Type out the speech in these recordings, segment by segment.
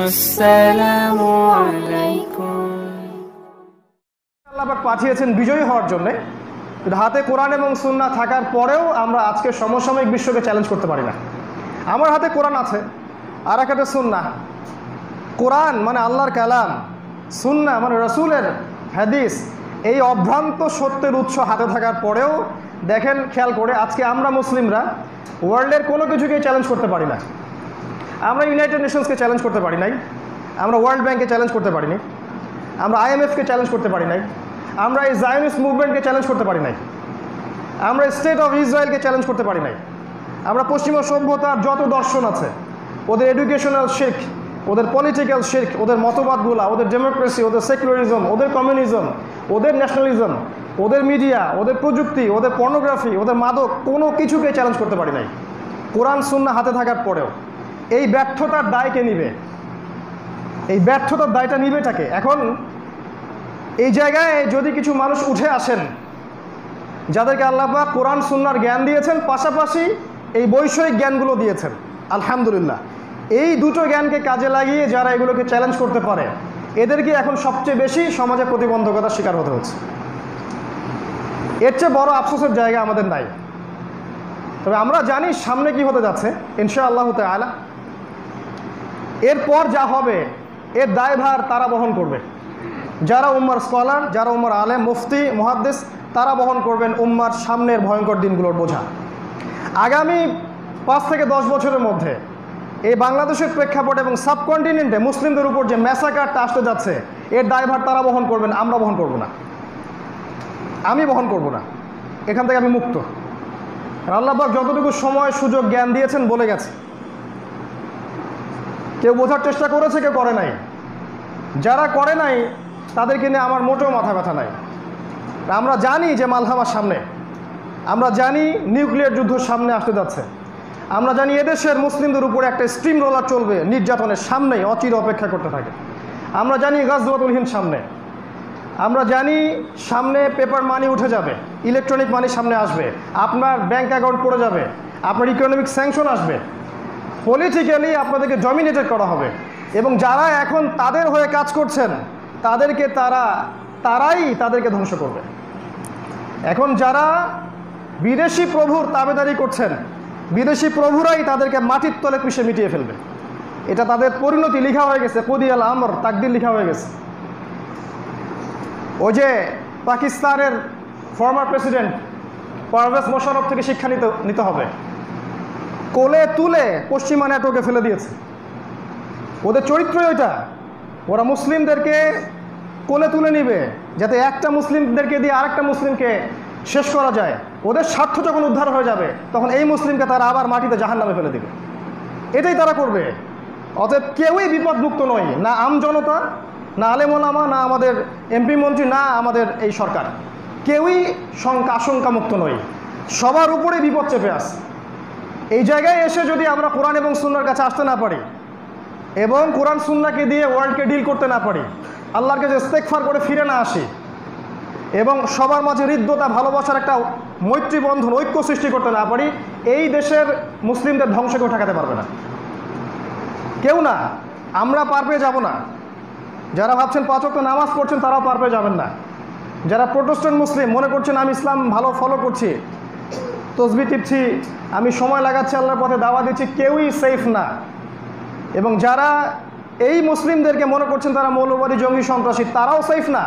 আসসালামু আলাইকুম। আল্লাহ পাক পাঠিয়েছেন বিজয়ী হওয়ার জন্য। হাতে কোরআন এবং সুন্নাহ থাকার পরেও আমরা আজকে সমসাময়িক বিশ্বকে চ্যালেঞ্জ করতে পারি না। আমার হাতে কোরআন আছে, আর একটা সুন্নাহ। কোরআন মানে আল্লাহর কালাম, সুন্নাহ মানে রসুলের হাদিস। এই অভ্রান্ত সত্যের উৎস হাতে থাকার পরেও দেখেন, খেয়াল করে, আজকে আমরা মুসলিমরা ওয়ার্ল্ডের কোনো কিছুকে চ্যালেঞ্জ করতে পারি না। আমরা ইউনাইটেড নেশনসকে চ্যালেঞ্জ করতে পারি নাই, আমরা ওয়ার্ল্ড ব্যাংককে চ্যালেঞ্জ করতে পারিনি, আমরা IMFকে চ্যালেঞ্জ করতে পারি নাই, আমরা এই জায়নিস্ট মুভমেন্টকে চ্যালেঞ্জ করতে পারি নাই, আমরা স্টেট অফ ইসরায়েলকে চ্যালেঞ্জ করতে পারি নাই। আমরা পশ্চিমা সভ্যতার যত দর্শন আছে, ওদের এডুকেশনাল শির্ক, ওদের পলিটিক্যাল শির্ক, ওদের মতবাদগুলা, ওদের ডেমোক্রেসি, ওদের সেকুলারিজম, ওদের কমিউনিজম, ওদের ন্যাশনালিজম, ওদের মিডিয়া, ওদের প্রযুক্তি, ওদের পর্নোগ্রাফি, ওদের মাদক, কোনো কিছুকে চ্যালেঞ্জ করতে পারি নাই কোরআন সুন্নাহ হাতে থাকার পরেও। এই ব্যর্থতার দায় কে নিবে? এই ব্যর্থতার দায়টা নিবে টাকে? এখন এই জায়গায় যদি কিছু মানুষ উঠে আসেন যাদেরকে আল্লাহ পাক কোরআন সুন্নাহর জ্ঞান দিয়েছেন, পাশাপাশি এই বৈষয়িক জ্ঞানগুলো দিয়েছেন, আলহামদুলিল্লাহ, এই দুটো জ্ঞানকে কাজে লাগিয়ে যারা এগুলোকে চ্যালেঞ্জ করতে পারে, এদেরকে এখন সবচেয়ে বেশি সমাজে প্রতিবন্ধকতার শিকার হতে হচ্ছে। এর চেয়ে বড় আফসোসের জায়গা আমাদের নাই। তবে আমরা জানি সামনে কি হতে যাচ্ছে ইনশাআল্লাহ তাআলা। এরপর যা হবে এর দায়ভার তারা বহন করবে, যারা উম্মার স্কলার, যারা উম্মার আলেম, মুফতি, মুহাদ্দিস, তারা বহন করবেন উম্মার সামনের ভয়ঙ্কর দিনগুলোর বোঝা। আগামী 5 থেকে 10 বছরের মধ্যে এই বাংলাদেশের প্রেক্ষাপটে এবং সাবকন্টিনেন্টে মুসলিমদের উপর যে ম্যাসাকারটা আসতে যাচ্ছে, এর দায়ভার তারা বহন করবেন, আমরা বহন করব না, আমি বহন করব না। এখান থেকে আমি মুক্ত। আল্লাহ পাক যতটুকু সময় সুযোগ জ্ঞান দিয়েছেন বলে গেছে। কেউ বোঝার চেষ্টা করেছে, কেউ করে নাই। যারা করে নাই তাদেরকে নিয়ে আমার মোটেও মাথা ব্যথা নাই। আমরা জানি যে মালহামার সামনে, আমরা জানি নিউক্লিয়ার যুদ্ধ সামনে আসতে যাচ্ছে, আমরা জানি এদেশের মুসলিমদের উপরে একটা স্ট্রিম রোলার চলবে নির্যাতনের সামনেই, অচির অপেক্ষা করতে থাকে। আমরা জানি গাজওয়াতুল হিন্দ সামনে, আমরা জানি সামনে পেপার মানি উঠে যাবে, ইলেকট্রনিক মানি সামনে আসবে, আপনার ব্যাংক অ্যাকাউন্ট পড়ে যাবে, আপনার ইকোনমিক স্যাংশন আসবে, পলিটিক্যালি আপনাদেরকে ডমিনেটেড করা হবে। এবং যারা এখন তাদের হয়ে কাজ করছেন তাদেরকে তারাই তাদেরকে ধ্বংস করবে। এখন যারা বিদেশি প্রভুর তাবেদারি করছেন, বিদেশি প্রভুরাই তাদেরকে মাটির তলে পিষে মিটিয়ে ফেলবে। এটা তাদের পরিণতি লিখা হয়ে গেছে, কদিয়াল আমর, তাকদির লিখা হয়ে গেছে। ওই যে পাকিস্তানের ফর্মার প্রেসিডেন্ট পারভেজ মোশাররফ থেকে শিক্ষা নিতে হবে। কোলে তুলে পশ্চিমা নেটওয়ার্কে ফেলে দিয়েছে। ওদের চরিত্রই ওইটা, ওরা মুসলিমদেরকে কোলে তুলে নিবে যাতে একটা মুসলিমদেরকে দিয়ে আরেকটা মুসলিমকে শেষ করা যায়। ওদের স্বার্থ যখন উদ্ধার হয়ে যাবে তখন এই মুসলিমকে তারা আবার মাটিতে জাহান্নামে ফেলে দিবে। এটাই তারা করবে। অতএব কেউই বিপদমুক্ত নয়, না আমজনতা, না আলেম ওলামা, না আমাদের এমপি মন্ত্রী, না আমাদের এই সরকার, কেউই আশঙ্কামুক্ত নয়। সবার উপরে বিপদ চেপে আসে। এই জায়গায় এসে যদি আমরা কোরআন এবং সুন্নাহর কাছে আসতে না পারি এবং কোরআন সুন্নাহকে দিয়ে ওয়ার্ল্ডকে ডিল করতে না পারি, আল্লাহর কাছে ইস্তেগফার করে ফিরে না আসি এবং সবার মাঝে হৃদ্যতা, ভালোবাসার একটা মৈত্রী বন্ধন, ঐক্য সৃষ্টি করতে না পারি, এই দেশের মুসলিমদের ধ্বংস কেউ ঠেকাতে পারবে না, কেউ না। আমরা পার পেয়ে যাব না। যারা ভাবছেন 5 ওয়াক্ত নামাজ পড়ছেন তারাও পার পেয়ে যাবেন না। যারা প্রোটেস্ট্যান্ট মুসলিম মনে করছেন আমি ইসলাম ভালো ফলো করছি, তসবিহ টিপছি, আমি সময় লাগাচ্ছি আল্লাহর পথে দাওয়া দিচ্ছি, কেউই সেফ না। এবং যারা এই মুসলিমদেরকে মনে করছেন তারা মৌলবাদী, জঙ্গি, সন্ত্রাসী, তারাও সেফ না।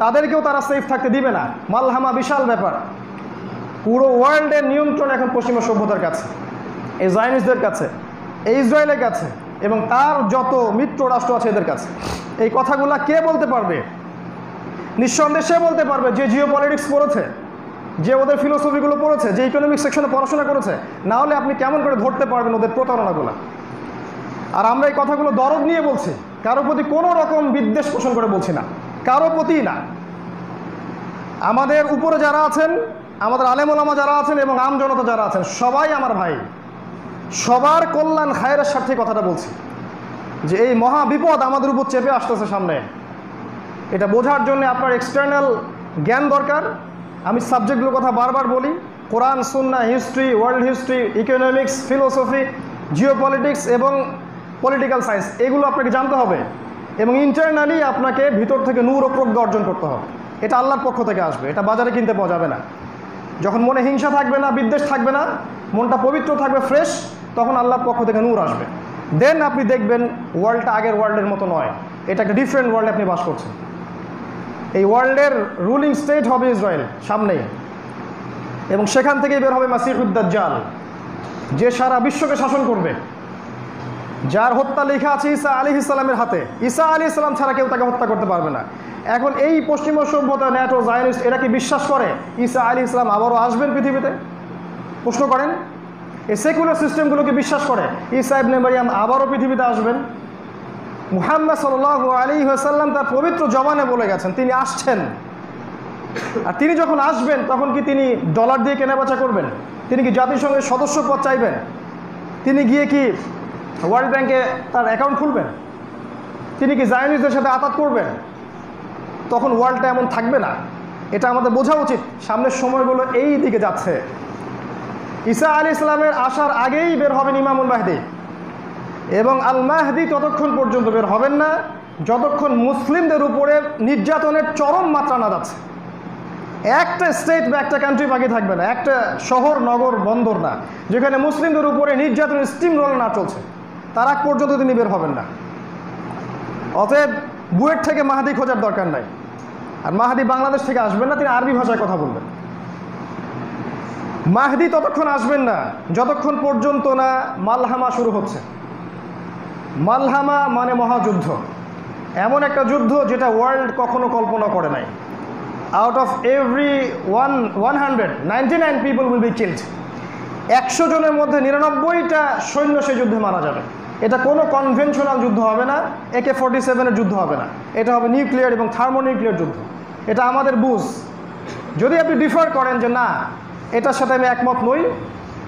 তাদেরকেও তারা সেফ থাকতে দিবে না। মালহামা বিশাল ব্যাপার। পুরো ওয়ার্ল্ডের নিয়ন্ত্রণ এখন পশ্চিমা সভ্যতার কাছে, এই জায়নিস্টদের কাছে, এই ইসরায়েলের কাছে এবং তার যত মিত্র রাষ্ট্র আছে এদের কাছে। এই কথাগুলা কে বলতে পারবে? নিঃসন্দেহে সে বলতে পারবে যে জিও পলিটিক্স পড়েছে, যে ওদের ফিলোসফিগুলো পড়েছে, যে ইকোনমিক সেকশনে পড়াশোনা করেছে। না হলে আপনি কেমন করে ধরতে পারবেন ওদের প্রতারণাগুলো? আর আমরা এই কথাগুলো দরদ নিয়ে বলছি, কারো প্রতি কোনো রকম বিদ্বেষ পোষণ করে বলছি না, কারো প্রতি না। আমাদের উপরে যারা আছেন, আমাদের আলেম ওলামা যারা আছেন এবং আম জনতা যারা আছেন, সবাই আমার ভাই, সবার কল্যাণ খায়েরের স্বার্থে কথাটা বলছি যে এই মহা বিপদ আমাদের উপর চেপে আসতেছে সামনে। এটা বোঝার জন্য আপনার এক্সটার্নাল জ্ঞান দরকার। আমি সাবজেক্টগুলোর কথা বারবার বলি, কোরআন, সুন্নাহ, history, world history, economics, philosophy, geopolitics এবং পলিটিক্যাল সায়েন্স, এগুলো আপনাকে জানতে হবে এবং ইন্টারনালি আপনাকে ভিতর থেকে নূর ও প্রজ্ঞা অর্জন করতে হবে। এটা আল্লাহর পক্ষ থেকে আসবে, এটা বাজারে কিনতে পাওয়া যাবে না। যখন মনে হিংসা থাকবে না, বিদ্বেষ থাকবে না, মনটা পবিত্র থাকবে, ফ্রেশ, তখন আল্লাহর পক্ষ থেকে নূর আসবে। দেন আপনি দেখবেন ওয়ার্ল্ডটা আগের ওয়ার্ল্ডের মতো নয়, এটা একটা ডিফারেন্ট ওয়ার্ল্ডে আপনি বাস করছেন। এই ওয়ার্ল্ডের রুলিং স্টেট হবে ইসরায়েল সামনেই, এবং সেখান থেকেই বের হবে মাসিহুদ দাজ্জাল, যে সারা বিশ্বকে শাসন করবে, যার হত্যা লেখা আছে ঈসা আলাইহিস সালামের হাতে। ঈসা আলাইহিস সালাম ছাড়া কেউ তাকে হত্যা করতে পারবে না। এখন এই পশ্চিমা সভ্যতা, ন্যাটো, জায়নিস্ট, এরা কি বিশ্বাস করে ঈসা আলাইহিস সালাম আবারও আসবেন পৃথিবীতে? প্রশ্ন করেন। এই সেকুলার সিস্টেমগুলোকে বিশ্বাস করে ঈসা ইবনে মারইয়াম আবারও পৃথিবীতে আসবেন? মুহাম্মদ সাল্লাল্লাহু আলাইহি ওয়াসাল্লাম তার পবিত্র জবানে বলে গেছেন তিনি আসছেন। আর তিনি যখন আসবেন তখন কি তিনি ডলার দিয়ে কেনাবেচা করবেন? তিনি কি জাতিসংঘের সদস্য পদ চাইবেন? তিনি গিয়ে কি ওয়ার্ল্ড ব্যাংকে তার অ্যাকাউন্ট খুলবেন? তিনি কি জায়নিস্টদের সাথে আতাত করবেন? তখন ওয়ার্ল্ডটা এমন থাকবে না। এটা আমাদের বোঝা উচিত। সামনের সময়গুলো এই দিকে যাচ্ছে। ঈসা আলাইহিস সালামের আসার আগেই বের হবেন ইমামুল মাহদি, এবং আল মাহদি ততক্ষণ পর্যন্ত বের হবেন না যতক্ষণ মুসলিমদের উপরে নির্যাতনের চরম মাত্রা না যাচ্ছে। একটা স্টেট বা একটা কান্ট্রি বাকি থাকবে না, একটা শহর, নগর, বন্দর না, যেখানে মুসলিমদের উপরে নির্যাতনের স্টিম রোল না চলছে, তার আগ পর্যন্ত তিনি বের হবেন না। অতএব বুয়েট থেকে মাহাদি খোঁজার দরকার নাই। আর মাহাদি বাংলাদেশ থেকে আসবেন না, তিনি আরবি ভাষায় কথা বলবেন। মাহদি ততক্ষণ আসবেন না যতক্ষণ পর্যন্ত না মালহামা শুরু হচ্ছে। মালহামা মানে মহাযুদ্ধ, এমন একটা যুদ্ধ যেটা ওয়ার্ল্ড কখনো কল্পনা করে নাই। Out of every 199 people will be killed. 100 জনের মধ্যে 99টা সৈন্য সেই যুদ্ধে মারা যাবে। এটা কোনো কনভেনশনাল যুদ্ধ হবে না, AK-47 যুদ্ধ হবে না, এটা হবে নিউক্লিয়ার এবং থার্মোনিউক্লিয়ার যুদ্ধ। এটা আমাদের বুঝ। যদি আপনি ডিফার করেন যে না এটার সাথে আমি একমত নই,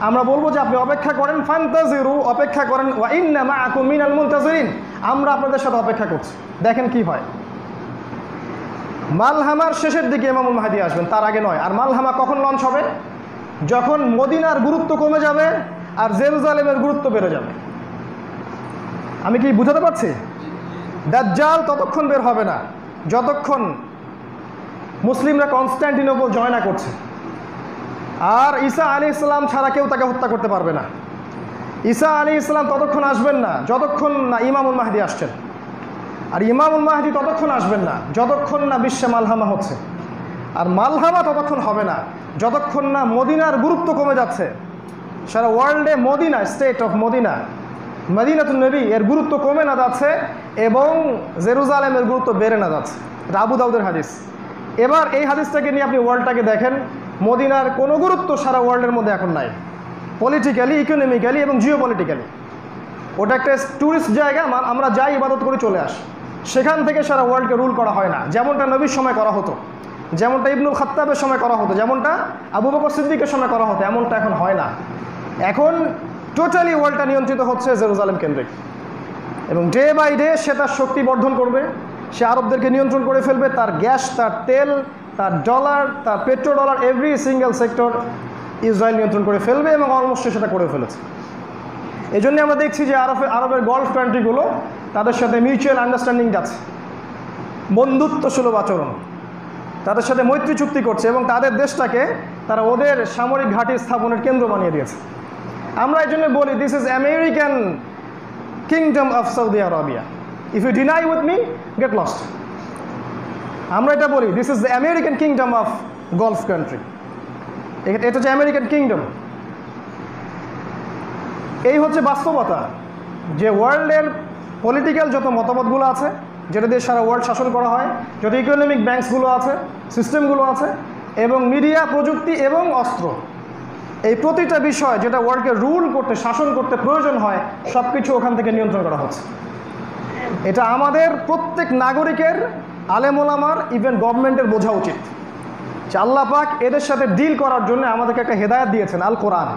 আমরা বলবো যে আপনি অপেক্ষা করেন, ফান্তাজিরু, অপেক্ষা করেন, ওয়া ইন্না মাআকুম মিনাল মুনতাজিরিন, আমরা আপনাদের সাথে অপেক্ষা করছি, দেখেন কি হয়। মালহামার শেষের দিকে ইমামুল মাহদি আসবেন, তার আগে নয়। আর মালহামা কখন লঞ্চ হবে? যখন মদিনার গুরুত্ব কমে যাবে আর জেরুজালেমের গুরুত্ব বেড়ে যাবে। আমি কি বুঝাতে পারছি? দাজ্জাল ততক্ষণ বের হবে না যতক্ষণ মুসলিমরা কনস্ট্যান্টিনোপল জয় না করছে। আর ঈসা আলাইহিস সালাম ছাড়া কেউ তাকে হত্যা করতে পারবে না। ঈসা আলাইহিস সালাম ততক্ষণ আসবেন না যতক্ষণ না ইমামুল মাহদি আসছেন। আর ইমামুল মাহদি ততক্ষণ আসবেন না যতক্ষণ না বিশ্বে মালহামা হচ্ছে। আর মালহামা ততক্ষণ হবে না যতক্ষণ না মদিনার গুরুত্ব কমে যাচ্ছে। সারা ওয়ার্ল্ডে মদিনা, স্টেট অফ মদিনা, মদিনাতুন নবী, এর গুরুত্ব কমে না যাচ্ছে এবং জেরুজালেমের গুরুত্ব বেড়ে না যাচ্ছে। এটা আবু দাউদের হাদিস। এবার এই হাদিসটাকে নিয়ে আপনি ওয়ার্ল্ডটাকে দেখেন, মদিনার কোনো গুরুত্ব সারা ওয়ার্ল্ডের মধ্যে এখন নাই, পলিটিক্যালি, ইকোনমিক্যালি এবং জিও পলিটিক্যালি। ওটা একটা ট্যুরিস্ট জায়গা, আমরা যাই ইবাদত করে চলে আসি। সেখান থেকে সারা ওয়ার্ল্ডকে রুল করা হয় না, যেমনটা নবীর সময় করা হতো, যেমনটা ইবনুল খাত্তাবের সময় করা হতো, যেমনটা আবু বকর সিদ্দিকের সময় করা হতো, এমনটা এখন হয় না। এখন টোটালি ওয়ার্ল্ডটা নিয়ন্ত্রিত হচ্ছে জেরুজালেম কেন্দ্রিক, এবং ডে বাই ডে সে তার শক্তি বর্ধন করবে। সে আরবদেরকে নিয়ন্ত্রণ করে ফেলবে। তার গ্যাস, তার তেল, তার ডলার, তার petro dollar, every single sector Israel নিয়ন্ত্রণ করে ফেলবে এবং অলমোস্ট সেটা করে ফেলেছে। এই জন্যে আমরা দেখছি যে আরবের গলফ কান্ট্রিগুলো তাদের সাথে মিউচুয়াল আন্ডারস্ট্যান্ডিং যাচ্ছে, বন্ধুত্বসুলভ আচরণ, তাদের সাথে মৈত্রী চুক্তি করছে এবং তাদের দেশটাকে তারা ওদের সামরিক ঘাঁটি স্থাপনের কেন্দ্র বানিয়ে দিয়েছে। আমরা এই জন্য বলি this is American kingdom of Saudi Arabia, if you deny with me get lost. আমরা এটা বলি this is the American kingdom of gulf country, এটা হচ্ছে আমেরিকান কিংডম। এই হচ্ছে বাস্তবতা যে ওয়ার্ল্ডের পলিটিক্যাল যত মতামতগুলো আছে, যেটা দিয়ে সারা ওয়ার্ল্ড শাসন করা হয়, যত ইকোনমিক ব্যাংকসগুলো আছে, সিস্টেমগুলো আছে, এবং মিডিয়া, প্রযুক্তি এবং অস্ত্র, এই প্রতিটা বিষয় যেটা ওয়ার্ল্ডকে রুল করতে, শাসন করতে প্রয়োজন হয়, সব কিছু ওখান থেকে নিয়ন্ত্রণ করা হচ্ছে। এটা আমাদের প্রত্যেক নাগরিকের, আলেম ওলামার, ইভেন গভর্নমেন্টের বোঝা উচিত যে আল্লাহ পাক এদের সাথে ডিল করার জন্য আমাদেরকে একটা হেদায়েত দিয়েছেন, আল কোরআন।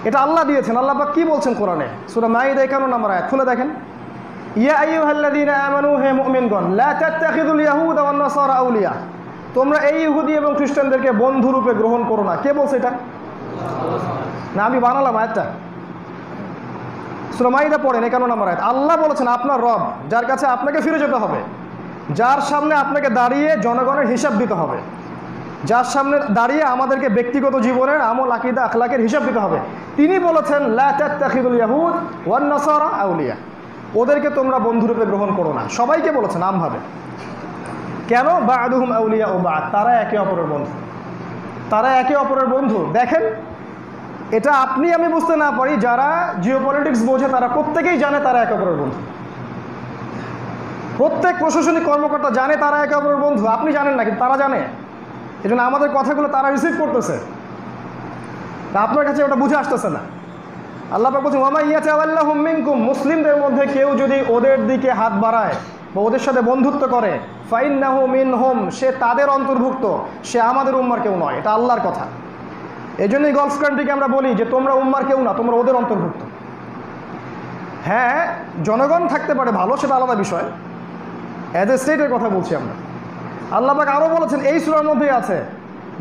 এটা আল্লাহ দিয়েছেন। আল্লাহ পাক কি বলছেন কোরআনে? সূরা মাইদা 51 নম্বর আয়াত খুলে দেখেন। ইয়া আইয়ুহাল্লাযীনা আমানু, হে মুমিনগণ, লা তাত্তাখিযুল ইয়াহুদা ওয়ান নাসারা আউলিয়া, তোমরা এই ইহুদি এবং খ্রিস্টানদেরকে বন্ধুরূপে গ্রহণ করো না। কে বলছে এটা? না আমি বানালাম আয়াতটা। সূরা মাইদা পড়েন 51 নম্বর আয়াত। আল্লাহ বলেছেন আপনার রব, যার কাছে আপনাকে ফিরে যেতে হবে, যার সামনে আপনাকে দাঁড়িয়ে জনগণের হিসাব দিতে হবে, যার সামনে দাঁড়িয়ে আমাদেরকে ব্যক্তিগত জীবনের আমল আকীদা আখলাকের হিসাব দিতে হবে, তিনি বলেছেন লা তাত্তাখিদুল ইয়াহুদ ওয়ান নাসারা আউলিয়া, ওদেরকে তোমরা বন্ধুরূপে গ্রহণ করো না। সবাইকে বলেছেন আমভাবে। কেন? বা'দুহুম আউলিয়া ও বা'দ, তারা একে অপরের বন্ধু, তারা একে অপরের বন্ধু। দেখেন, এটা আপনি আমি বুঝতে না পারি, যারা জিওপলিটিক্স বোঝে তারা প্রত্যেকেই জানে তারা একে অপরের বন্ধু। প্রত্যেক প্রশাসনিক কর্মকর্তা জানে তারা একে অপরের বন্ধু। আপনি জানেন না, কিন্তু তারা জানে। এই জন্য আমাদের কথাগুলো তারা রিসিভ করতেছে, আপনার কাছে ওটা বুঝে আসতেছে না। আল্লাহ পাক বলছেন ওয়া মা ইয়াতাওয়াল্লাহুম মিনকুম, মুসলিমদের মধ্যে কেউ যদি ওদের দিকে হাত বাড়ায় বা ওদের সাথে বন্ধুত্ব করে, ফাইন্নাহু মিনহুম, সে তাদের অন্তর্ভুক্ত, সে আমাদের উম্মার কেউ নয়। এটা আল্লাহর কথা। এই জন্যই গলফ কান্ট্রিকে আমরা বলি যে তোমরা উম্মার কেউ না, তোমরা ওদের অন্তর্ভুক্ত। হ্যাঁ, জনগণ থাকতে পারে ভালো, সেটা আলাদা বিষয়। অ্যাজ এ স্টেটের কথা বলছি আমরা। আল্লাহ পাক আরও বলেছেন এই সূরার মধ্যেই আছে,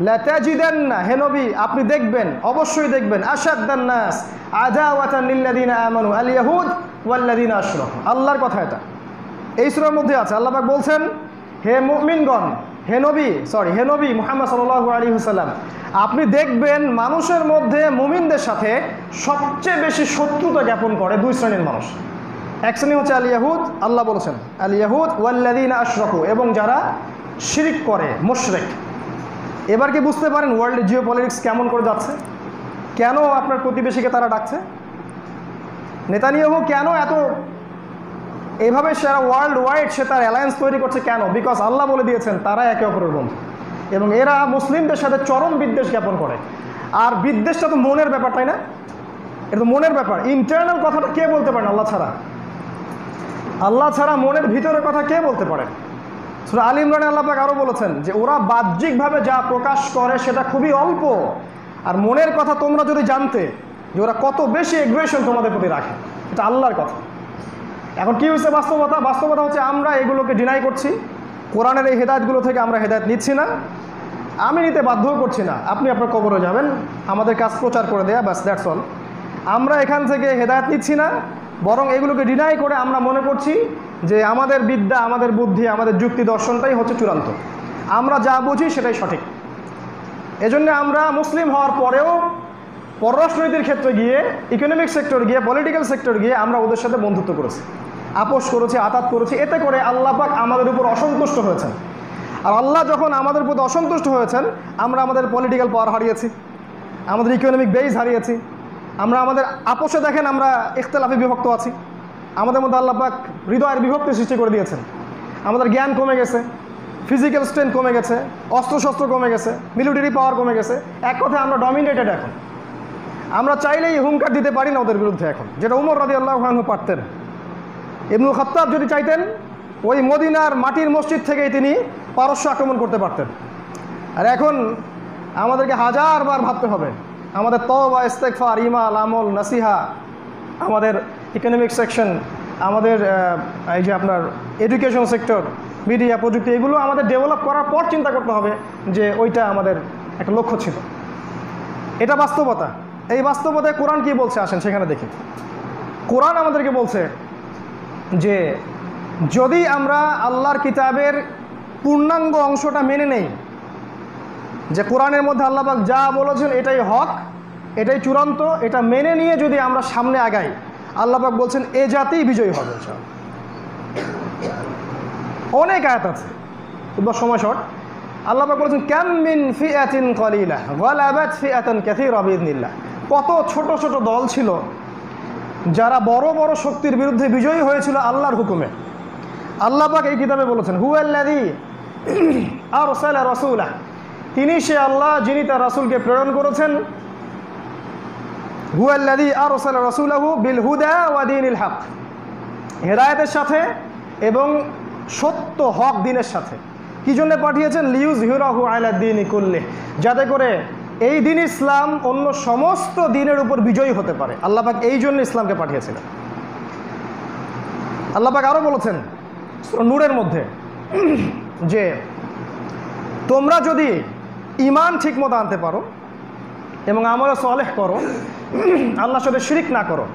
লা তাজিদান্না, হে নবী আপনি দেখবেন, অবশ্যই দেখবেন, আশাদ্দান নাস আদাওয়াতান লিল্লাযিনা আমানু আল ইয়াহুদ ওয়াল্লাযিনা আশরাকু। আল্লাহর কথা এটা এই সূরার মধ্যে আছে। আল্লাহ পাক বলছেন হে মুমিনগণ, হে নবী মুহাম্মদ সাল্লাল্লাহু আলাইহি ওয়াসাল্লাম, আপনি দেখবেন মানুষের মধ্যে মুমিনদের সাথে সবচেয়ে বেশি শত্রুতা জ্ঞাপন করে দুই শ্রেণীর মানুষ। এক শ্রেণী হচ্ছে আল ইয়াহুদ, আল্লাহ বলেছেন আল ইয়াহুদ ওয়াল্লাযিনা আশরাকু, এবং যারা শিরিক করে, মুশরিক। এবার কি বুঝতে পারেন ওয়ার্ল্ড জিওপলিটিক্স কেমন করে যাচ্ছে? কেন আপনার প্রতিবেশীকে তারা ডাকছে? নেতানিয়াহু কেন এত এইভাবে সারা ওয়ার্ল্ড ওয়াইড সে তার অ্যালায়েন্স তৈরি করছে? কেন? বিকজ আল্লাহ বলে দিয়েছেন তারা একে অপরের বন্ধু, এবং এরা মুসলিমদের সাথে চরম বিদ্বেষ জ্ঞাপন করে। আর বিদ্বেষটা তো মনের ব্যাপার, তাই না? এটা তো মনের ব্যাপার। ইন্টারনাল কথাটা কে বলতে পারেন? আল্লাহ ছাড়া। আল্লাহ ছাড়া মনের ভিতরের কথা কে বলতে পারে? সূরা আল ইমরানে আল্লাহ পাক আরও বলেছেন যে ওরা বাহ্যিকভাবে যা প্রকাশ করে সেটা খুবই অল্প, আর মনের কথা তোমরা যদি জানতে যে ওরা কত বেশি এগ্রেশন তোমাদের প্রতি রাখে। এটা আল্লাহর কথা। এখন কি হয়েছে বাস্তবতা? বাস্তবতা হচ্ছে আমরা এগুলোকে ডিনাই করছি। কোরআনের এই হেদায়েতগুলো থেকে আমরা হেদায়েত নিচ্ছি না, আমি নিতে বাধ্যও করছি না। আপনি আপনার কবরে যাবেন, আমাদের কাজ প্রচার করে দেয়া, ব্যাস, দ্যাটস অল। আমরা এখান থেকে হেদায়েত নিচ্ছি না, বরং এগুলোকে ডিনাই করে আমরা মনে করছি যে আমাদের বিদ্যা, আমাদের বুদ্ধি, আমাদের যুক্তি দর্শনটাই হচ্ছে চূড়ান্ত, আমরা যা বুঝি সেটাই সঠিক। এজন্য আমরা মুসলিম হওয়ার পরেও পররাষ্ট্রনীতির ক্ষেত্রে গিয়ে, ইকোনমিক সেক্টর গিয়ে, পলিটিক্যাল সেক্টর গিয়ে আমরা ওদের সাথে বন্ধুত্ব করেছি, আপোষ করেছি, আতাত করেছি। এতে করে আল্লাহ পাক আমাদের উপর অসন্তুষ্ট হয়েছেন। আর আল্লাহ যখন আমাদের প্রতি অসন্তুষ্ট হয়েছেন, আমরা আমাদের পলিটিক্যাল পাওয়ার হারিয়েছি, আমাদের ইকোনমিক বেস হারিয়েছি, আমরা আমাদের আপোষে দেখেন আমরা ইখতিলাফে বিভক্ত আছি। আমাদের মধ্যে আল্লাহ পাক হৃদয়ের বিভক্তি সৃষ্টি করে দিয়েছেন। আমাদের জ্ঞান কমে গেছে, ফিজিক্যাল স্ট্রেংথ কমে গেছে, অস্ত্রশস্ত্র কমে গেছে, মিলিটারি পাওয়ার কমে গেছে। এক কথায় আমরা ডমিনেটেড। এখন আমরা চাইলেই হুঙ্কার দিতে পারি না ওদের বিরুদ্ধে, এখন যেটা উমর রাদিয়াল্লাহু আনহু পারতেন। ইবনুল খাত্তাব যদি চাইতেন, ওই মদিনার মাটির মসজিদ থেকেই তিনি পারস্য আক্রমণ করতে পারতেন। আর এখন আমাদেরকে হাজারবার ভাবতে হবে। আমাদের তওবা, ইস্তেগফার, ঈমান, আমল, নাসিহা, আমাদের ইকোনমিক সেকশন, আমাদের এই যে আপনার এডুকেশন সেক্টর, মিডিয়া, প্রযুক্তি, এগুলো আমাদের ডেভেলপ করার পর চিন্তা করতে হবে যে ওইটা আমাদের একটা লক্ষ্য ছিল। এটা বাস্তবতা। এই বাস্তবতায় কোরআন কি বলছে আসেন সেখানে দেখি। কোরআন আমাদেরকে বলছে যে যদি আমরা আল্লাহর কিতাবের পূর্ণাঙ্গ অংশটা মেনে নেই, যে কোরআনের মধ্যে আল্লাহ পাক যা বলেছেন এটাই হক, এটাই চূড়ান্ত, এটা মেনে নিয়ে যদি আমরা সামনে আগাই, আল্লাহ পাক বলছেন এ জাতিই বিজয়ী হবে। অনেক আয়াত আছে, খুব সময় শর্ট। আল্লাহ পাক বলেছেন কাম মিন ফিআতিন কলিলা গালাবাত ফিআতান কাসীরা বিইذনিল্লাহ। কত ছোট ছোট দল ছিল যারা বড় বড় শক্তির বিরুদ্ধে বিজয়ী হয়েছিল আল্লাহর হুকুমে। আল্লাহ পাক এই কিতাবে বলেছেন হুয়াল্লাযী আরসালা রাসূলাহ, তিনি সে আল্লাহ যিনি তার রাসূলকে প্রেরণ করেছেন। হুয়াল্লাযী আরসালা রাসূলাহু বিল হুদা ওয়া দীনিল হক, হেদায়েতের সাথে এবং সত্য হক দিনের সাথে। কি জন্য পাঠিয়েছেন? লিইয়ুযহিরাহু আলা দ্বীনি কুল্লিহি, যাতে করে এই দিন ইসলাম অন্য সমস্ত দিনের উপর বিজয়ী হতে পারে। আল্লাহ পাক এই জন্য ইসলামকে পাঠিয়েছিলেন। আল্লাহ পাক আরও বলেছেন নূরের মধ্যে যে তোমরা যদি ঈমান ঠিকমতো আনতে পারো এবং আমলে সালেহ করো, আল্লাহর সাথে শিরিক না করো,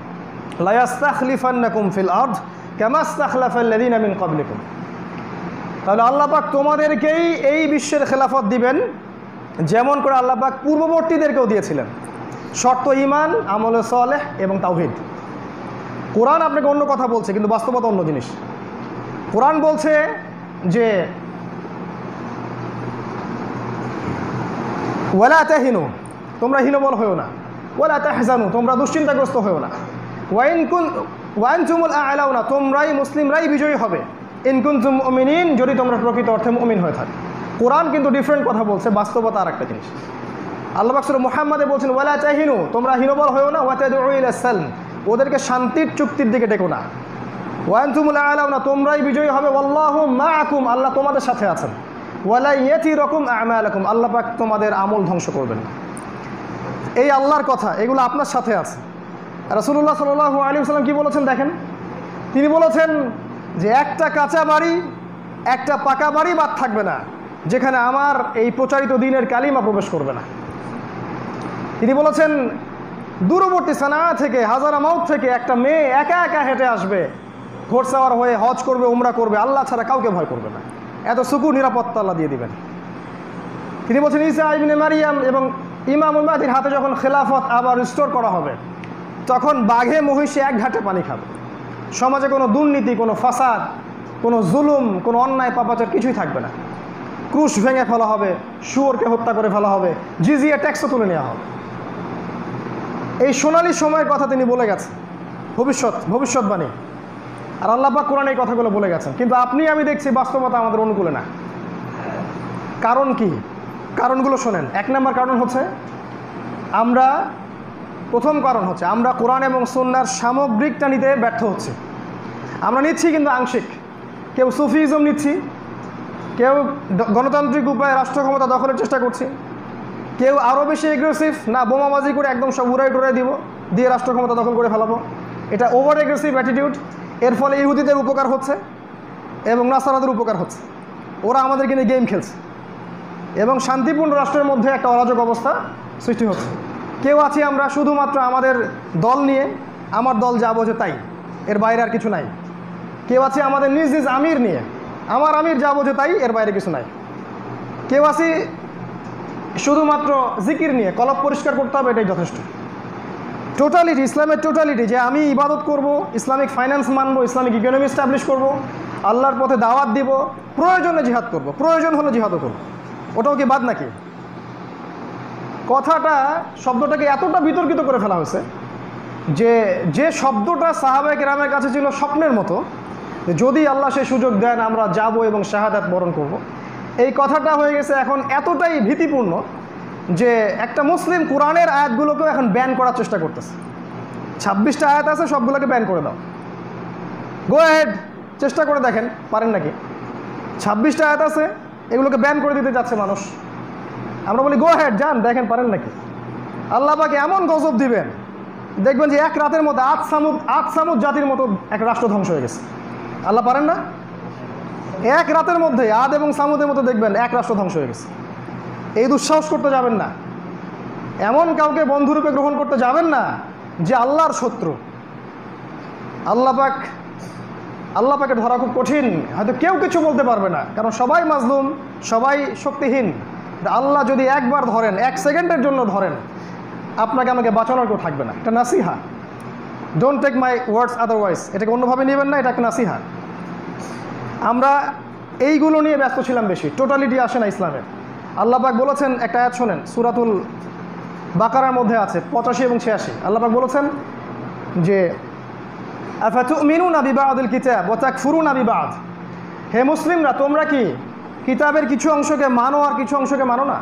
লা ইয়াস্তাখলিফান্নাকুম ফিল আরদ কামা ইস্তাখলাফাল্লাযীনা মিন ক্বাবলিকুম। তাহলে আল্লাহ পাক তোমাদেরকেই এই বিশ্বের খেলাফত দিবেন যেমন করে আল্লাহ পাক পূর্ববর্তীদেরকেও দিয়েছিলেন। শর্ত ঈমান, আমলে সালেহ এবং তাওহীদ। কোরআন আপনাকে অন্য কথা বলছে, কিন্তু বাস্তবতা অন্য জিনিস। কোরআন বলছে যে ওয়ালা তাহিনু, তোমরা হীনবল হয়েও না, ওয়ালা তাহজানু, তোমরা দুশ্চিন্তাগ্রস্ত হয়েও না, ওয়া আনতুমুল আ'লাউনা, তোমরাই মুসলিমরাই বিজয়ী হবে, ইন কুনতুম মুমিনিন, যদি তোমরা প্রকৃত অর্থে মুমিন হয়ে থাকো। কোরআন কিন্তু ডিফারেন্ট কথা বলছে, বাস্তবতা আর একটা জিনিস। আল্লাহ পাক সূরা মুহাম্মাদে বলছেন ওয়ালা তাহিনু, তোমরা হীনবল হয়েও না, ওয়া তাদউ ইলা সালম, ওদেরকে শান্তির চুক্তির দিকে ডেকো না, ওয়া আনতুমুল আ'লাউনা, তোমরাই বিজয়ী হবে, ওয়াল্লাহু মাআকুম, আল্লাহ তোমাদের সাথে আছেন, ওয়ালা ইয়াতিরাকুম আ'মালাকুম, আল্লাহ পাক তোমাদের আমল ধ্বংস করবেন না। এই আল্লাহর কথা, এগুলো আপনার সাথে আছে। রাসূলুল্লাহ সাল্লাল্লাহু আলাইহি ওয়াসাল্লাম কি বলেছেন দেখেন, তিনি বলেছেন যে একটা কাঁচা বাড়ি, একটা পাকা বাড়ি বাদ থাকবে না যেখানে আমার এই প্রচারিত দ্বীনের কালিমা প্রবেশ করবে না। তিনি বলেছেন দূরবর্তী সানা থেকে, হাজারামাউত থেকে একটা মেয়ে একা একা হেঁটে আসবে, ঘোড়সাওয়ার হয়ে হজ করবে, উমরা করবে, আল্লাহ ছাড়া কাউকে ভয় করবে না, এত সুকুর নিরাপত্তা আল্লাহ দিয়ে দিবেন। তিনি বলছেন ঈসা ইবনে মারিয়াম এবং ইমামুল মাহদির হাতে যখন খেলাফত আবার রিস্টোর করা হবে, তখন বাঘে মহিষে এক ঘাটে পানি খাবে, সমাজে কোনো দুর্নীতি, কোনো ফাসাদ, কোনো জুলুম, কোনো অন্যায় পাপাচার কিছুই থাকবে না। ক্রুশ ভেঙে ফেলা হবে, শুয়োরকে হত্যা করে ফেলা হবে, জিজিয়া ট্যাক্সও তুলে নেওয়া হবে। এই সোনালী সময়ের কথা তিনি বলে গেছেন, ভবিষ্যৎবাণী। আর আল্লাহ পাক কোরআনে এই কথাগুলো বলে গেছেন, কিন্তু আপনি আমি দেখছি বাস্তবতা আমাদের অনুকূলে না। কারণ কি? কারণগুলো শোনেন। এক নম্বর কারণ হচ্ছে প্রথম কারণ হচ্ছে আমরা কোরআন এবং সুন্নাহর সামগ্রিকটা নিতে ব্যর্থ হচ্ছি। আমরা নিচ্ছি কিন্তু আংশিক। কেউ সুফিজম নিচ্ছি, কেউ গণতান্ত্রিক উপায়ে রাষ্ট্র ক্ষমতা দখলের চেষ্টা করছি, কেউ আরও বেশি এগ্রেসিভ, না বোমাবাজি করে একদম সব উড়াই টুড়াই দিয়ে রাষ্ট্র ক্ষমতা দখল করে ফেলাবো। এটা ওভার এগ্রেসিভ অ্যাটিটিউড। এর ফলে ইহুদিদের উপকার হচ্ছে এবং নাসারাদের উপকার হচ্ছে। ওরা আমাদেরকে নিয়ে গেম খেলছে এবং শান্তিপূর্ণ রাষ্ট্রের মধ্যে একটা অরাজক অবস্থা সৃষ্টি হচ্ছে। কেউ আছি আমরা শুধুমাত্র আমাদের দল নিয়ে, আমার দল যা বোঝে তাই, এর বাইরে আর কিছু নাই। কেউ আছে আমাদের নিজ নিজ আমির নিয়ে, আমার আমির যা বোঝে তাই, এর বাইরে কিছু নাই। কেউ আছি শুধুমাত্র জিকির নিয়ে, কলব পরিষ্কার করতে হবে, এটাই যথেষ্ট। টোটালিটি, ইসলামের টোটালিটি, যে আমি ইবাদত করব, ইসলামিক ফাইন্যান্স মানব, ইসলামিক ইকোনমি এস্টাবলিশ করব, আল্লাহর পথে দাওয়াত দিব, প্রয়োজনে জিহাদ করব, প্রয়োজন হলে জিহাদও করব, ওটাও কি বাদ নাকি? শব্দটাকে এতটা বিতর্কিত করে ফেলা হয়েছে যে শব্দটা সাহাবায়ে কেরামের কাছে ছিল স্বপ্নের মতো, যদি আল্লাহ সেই সুযোগ দেন আমরা যাব এবং শাহাদাত বরণ করব। এই কথাটা হয়ে গেছে এখন এতটাই ভীতিপূর্ণ যে একটা মুসলিম কোরআনের আয়াতগুলোকেও এখন ব্যান করার চেষ্টা করতেছে। 26টা আয়াত আছে, সবগুলোকে ব্যান করে দাও, গো অ্যাহেড, চেষ্টা করে দেখেন পারেন নাকি। 26টা আয়াত আছে, এগুলোকে ব্যান করে দিতে যাচ্ছে মানুষ। আমরা বলি গো অ্যাহেড, যান, দেখেন পারেন নাকি। আল্লাহ পাক এমন গজব দিবেন, দেখবেন যে এক রাতের মধ্যে আদ সামুদ জাতির মতো এক রাষ্ট্র ধ্বংস হয়ে গেছে। আল্লাহ পারেন না? এক রাতের মধ্যে আদ এবং সামুদের মতো দেখবেন এক রাষ্ট্র ধ্বংস হয়ে গেছে। এই দুঃসাহস করতে যাবেন না, এমন কাউকে বন্ধুরূপে গ্রহণ করতে যাবেন না যে আল্লাহর শত্রু। আল্লাহ পাকের ধরা খুব কঠিন, হয়তো কেউ কিছু বলতে পারবে না, কারণ সবাই মাজলুম, সবাই শক্তিহীন। আল্লাহ যদি একবার ধরেন, এক সেকেন্ডের জন্য ধরেন, আপনাকে আমাকে বাঁচানোর কেউ থাকবে না। এটা নাসিহা, don't take my words otherwise, এটাকে অন্যভাবে নেবেন না, এটা একটা নাসিহা। আমরা এইগুলো নিয়ে ব্যস্ত ছিলাম বেশি, টোটালিটি আসে না ইসলামের। আল্লাহ পাক বলেছেন, একটা আয়াত শোনেন, সূরাতুল বাকারার মধ্যে আছে 85 এবং 86। আল্লাহ পাক বলেছেন যে আফাতুমিনুনা বিবাদিল কিতাব ওয়া তাকফুরুনা বিবাদ, হে মুসলিমরা তোমরা কি কিতাবের কিছু অংশকে মানো আর কিছু অংশকে মানো না?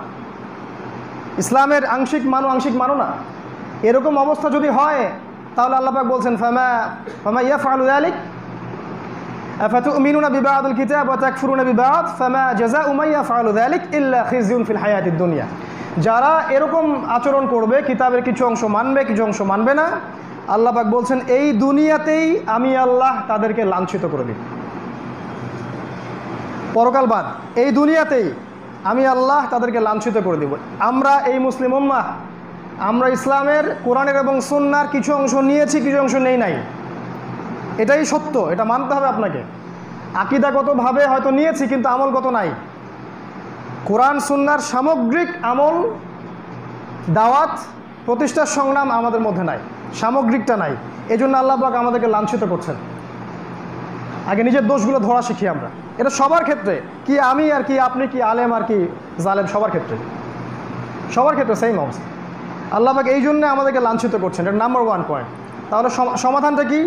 ইসলামের আংশিক মানো না। এরকম অবস্থা যদি হয় তাহলে আল্লাহ পাক বলছেন ফামা ইয়াফআলু যালিক আফাতুমিনুনা বিবাদিল কিতাব ওয়া তাকফুরুনা বিবাদ ফামা জাযাউ মান ইয়াফআলু যালিক ইল্লা খিজয়ুন ফিল হায়াতিদ দুনিয়া। যারা এরকম আচরণ করবে, কিতাবের কিছু অংশ মানবে, কিছু অংশ মানবে না, আল্লাহ পাক বলছেন এই দুনিয়াতেই আমি আল্লাহ তাদেরকে লাঞ্ছিত করে দিব। পরকাল বাদ, এই দুনিয়াতেই আমি আল্লাহ তাদেরকে লাঞ্ছিত করে দিব। আমরা এই মুসলিম উম্মাহ আমরা ইসলামের কোরআনের এবং সুন্নাহর কিছু অংশ নিয়েছি, কিছু অংশ নেই নাই। এটাই সত্য, এটা মানতে হবে আপনাকে। আকীদাগতভাবে হয়তো নিয়েছি কিন্তু আমলগত নাই। কোরআন সুন্নাহর সামগ্রিক আমল, দাওয়াত, প্রতিষ্ঠার সংগ্রাম আমাদের মধ্যে নাই, সামগ্রিকটা নাই। এই জন্য আল্লাহ পাক আমাদেরকে লাঞ্ছিত করছেন। আগে নিজের দোষগুলো ধরা শিখি আমরা। এটা সবার ক্ষেত্রে, কি আমি আর কি আপনি, কি আলেম আর কি জালেম, সবার ক্ষেত্রে সেম অবস্থা। আল্লাহ পাক এই জন্য আমাদেরকে লাঞ্ছিত করছেন। এটা নাম্বার 1 পয়েন্ট। তাহলে সমাধানটা কি?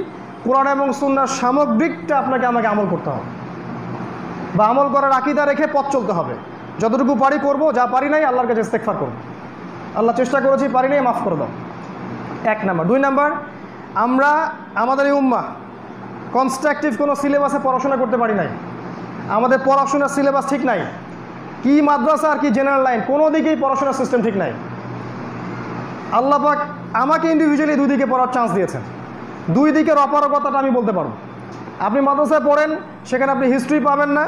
কোরআন এবং সুন্নাহর সামগ্রিকটা আপনাকে আমাকে আমল করতে হবে, বা আমল করার আকীদা রেখে পথ চলতে হবে। যতটুকু পারি করব, যা পারি নাই আল্লাহর কাছে ইস্তেগফার করব। আল্লাহ চেষ্টা করেছি, পারি নাই, মাফ করে দাও। 1 নাম্বার। 2 নাম্বার, আমরা আমাদের এই উম্মাহ কনস্ট্রাকটিভ কোনো সিলেবাসে পড়াশোনা করতে পারি নাই। আমাদের পড়াশোনার সিলেবাস ঠিক নাই। কি মাদ্রাসা আর কি জেনারেল লাইন, কোনো দিকেই পড়াশোনার সিস্টেম ঠিক নাই। আল্লাহ পাক আমাকে ইন্ডিভিজুয়ালি 2 দিকে পড়ার চান্স দিয়েছেন। 2 দিকের অপারগতাটা আমি বলতে পারবো। আপনি মাদ্রাসায় পড়েন, সেখানে আপনি হিস্ট্রি পাবেন না,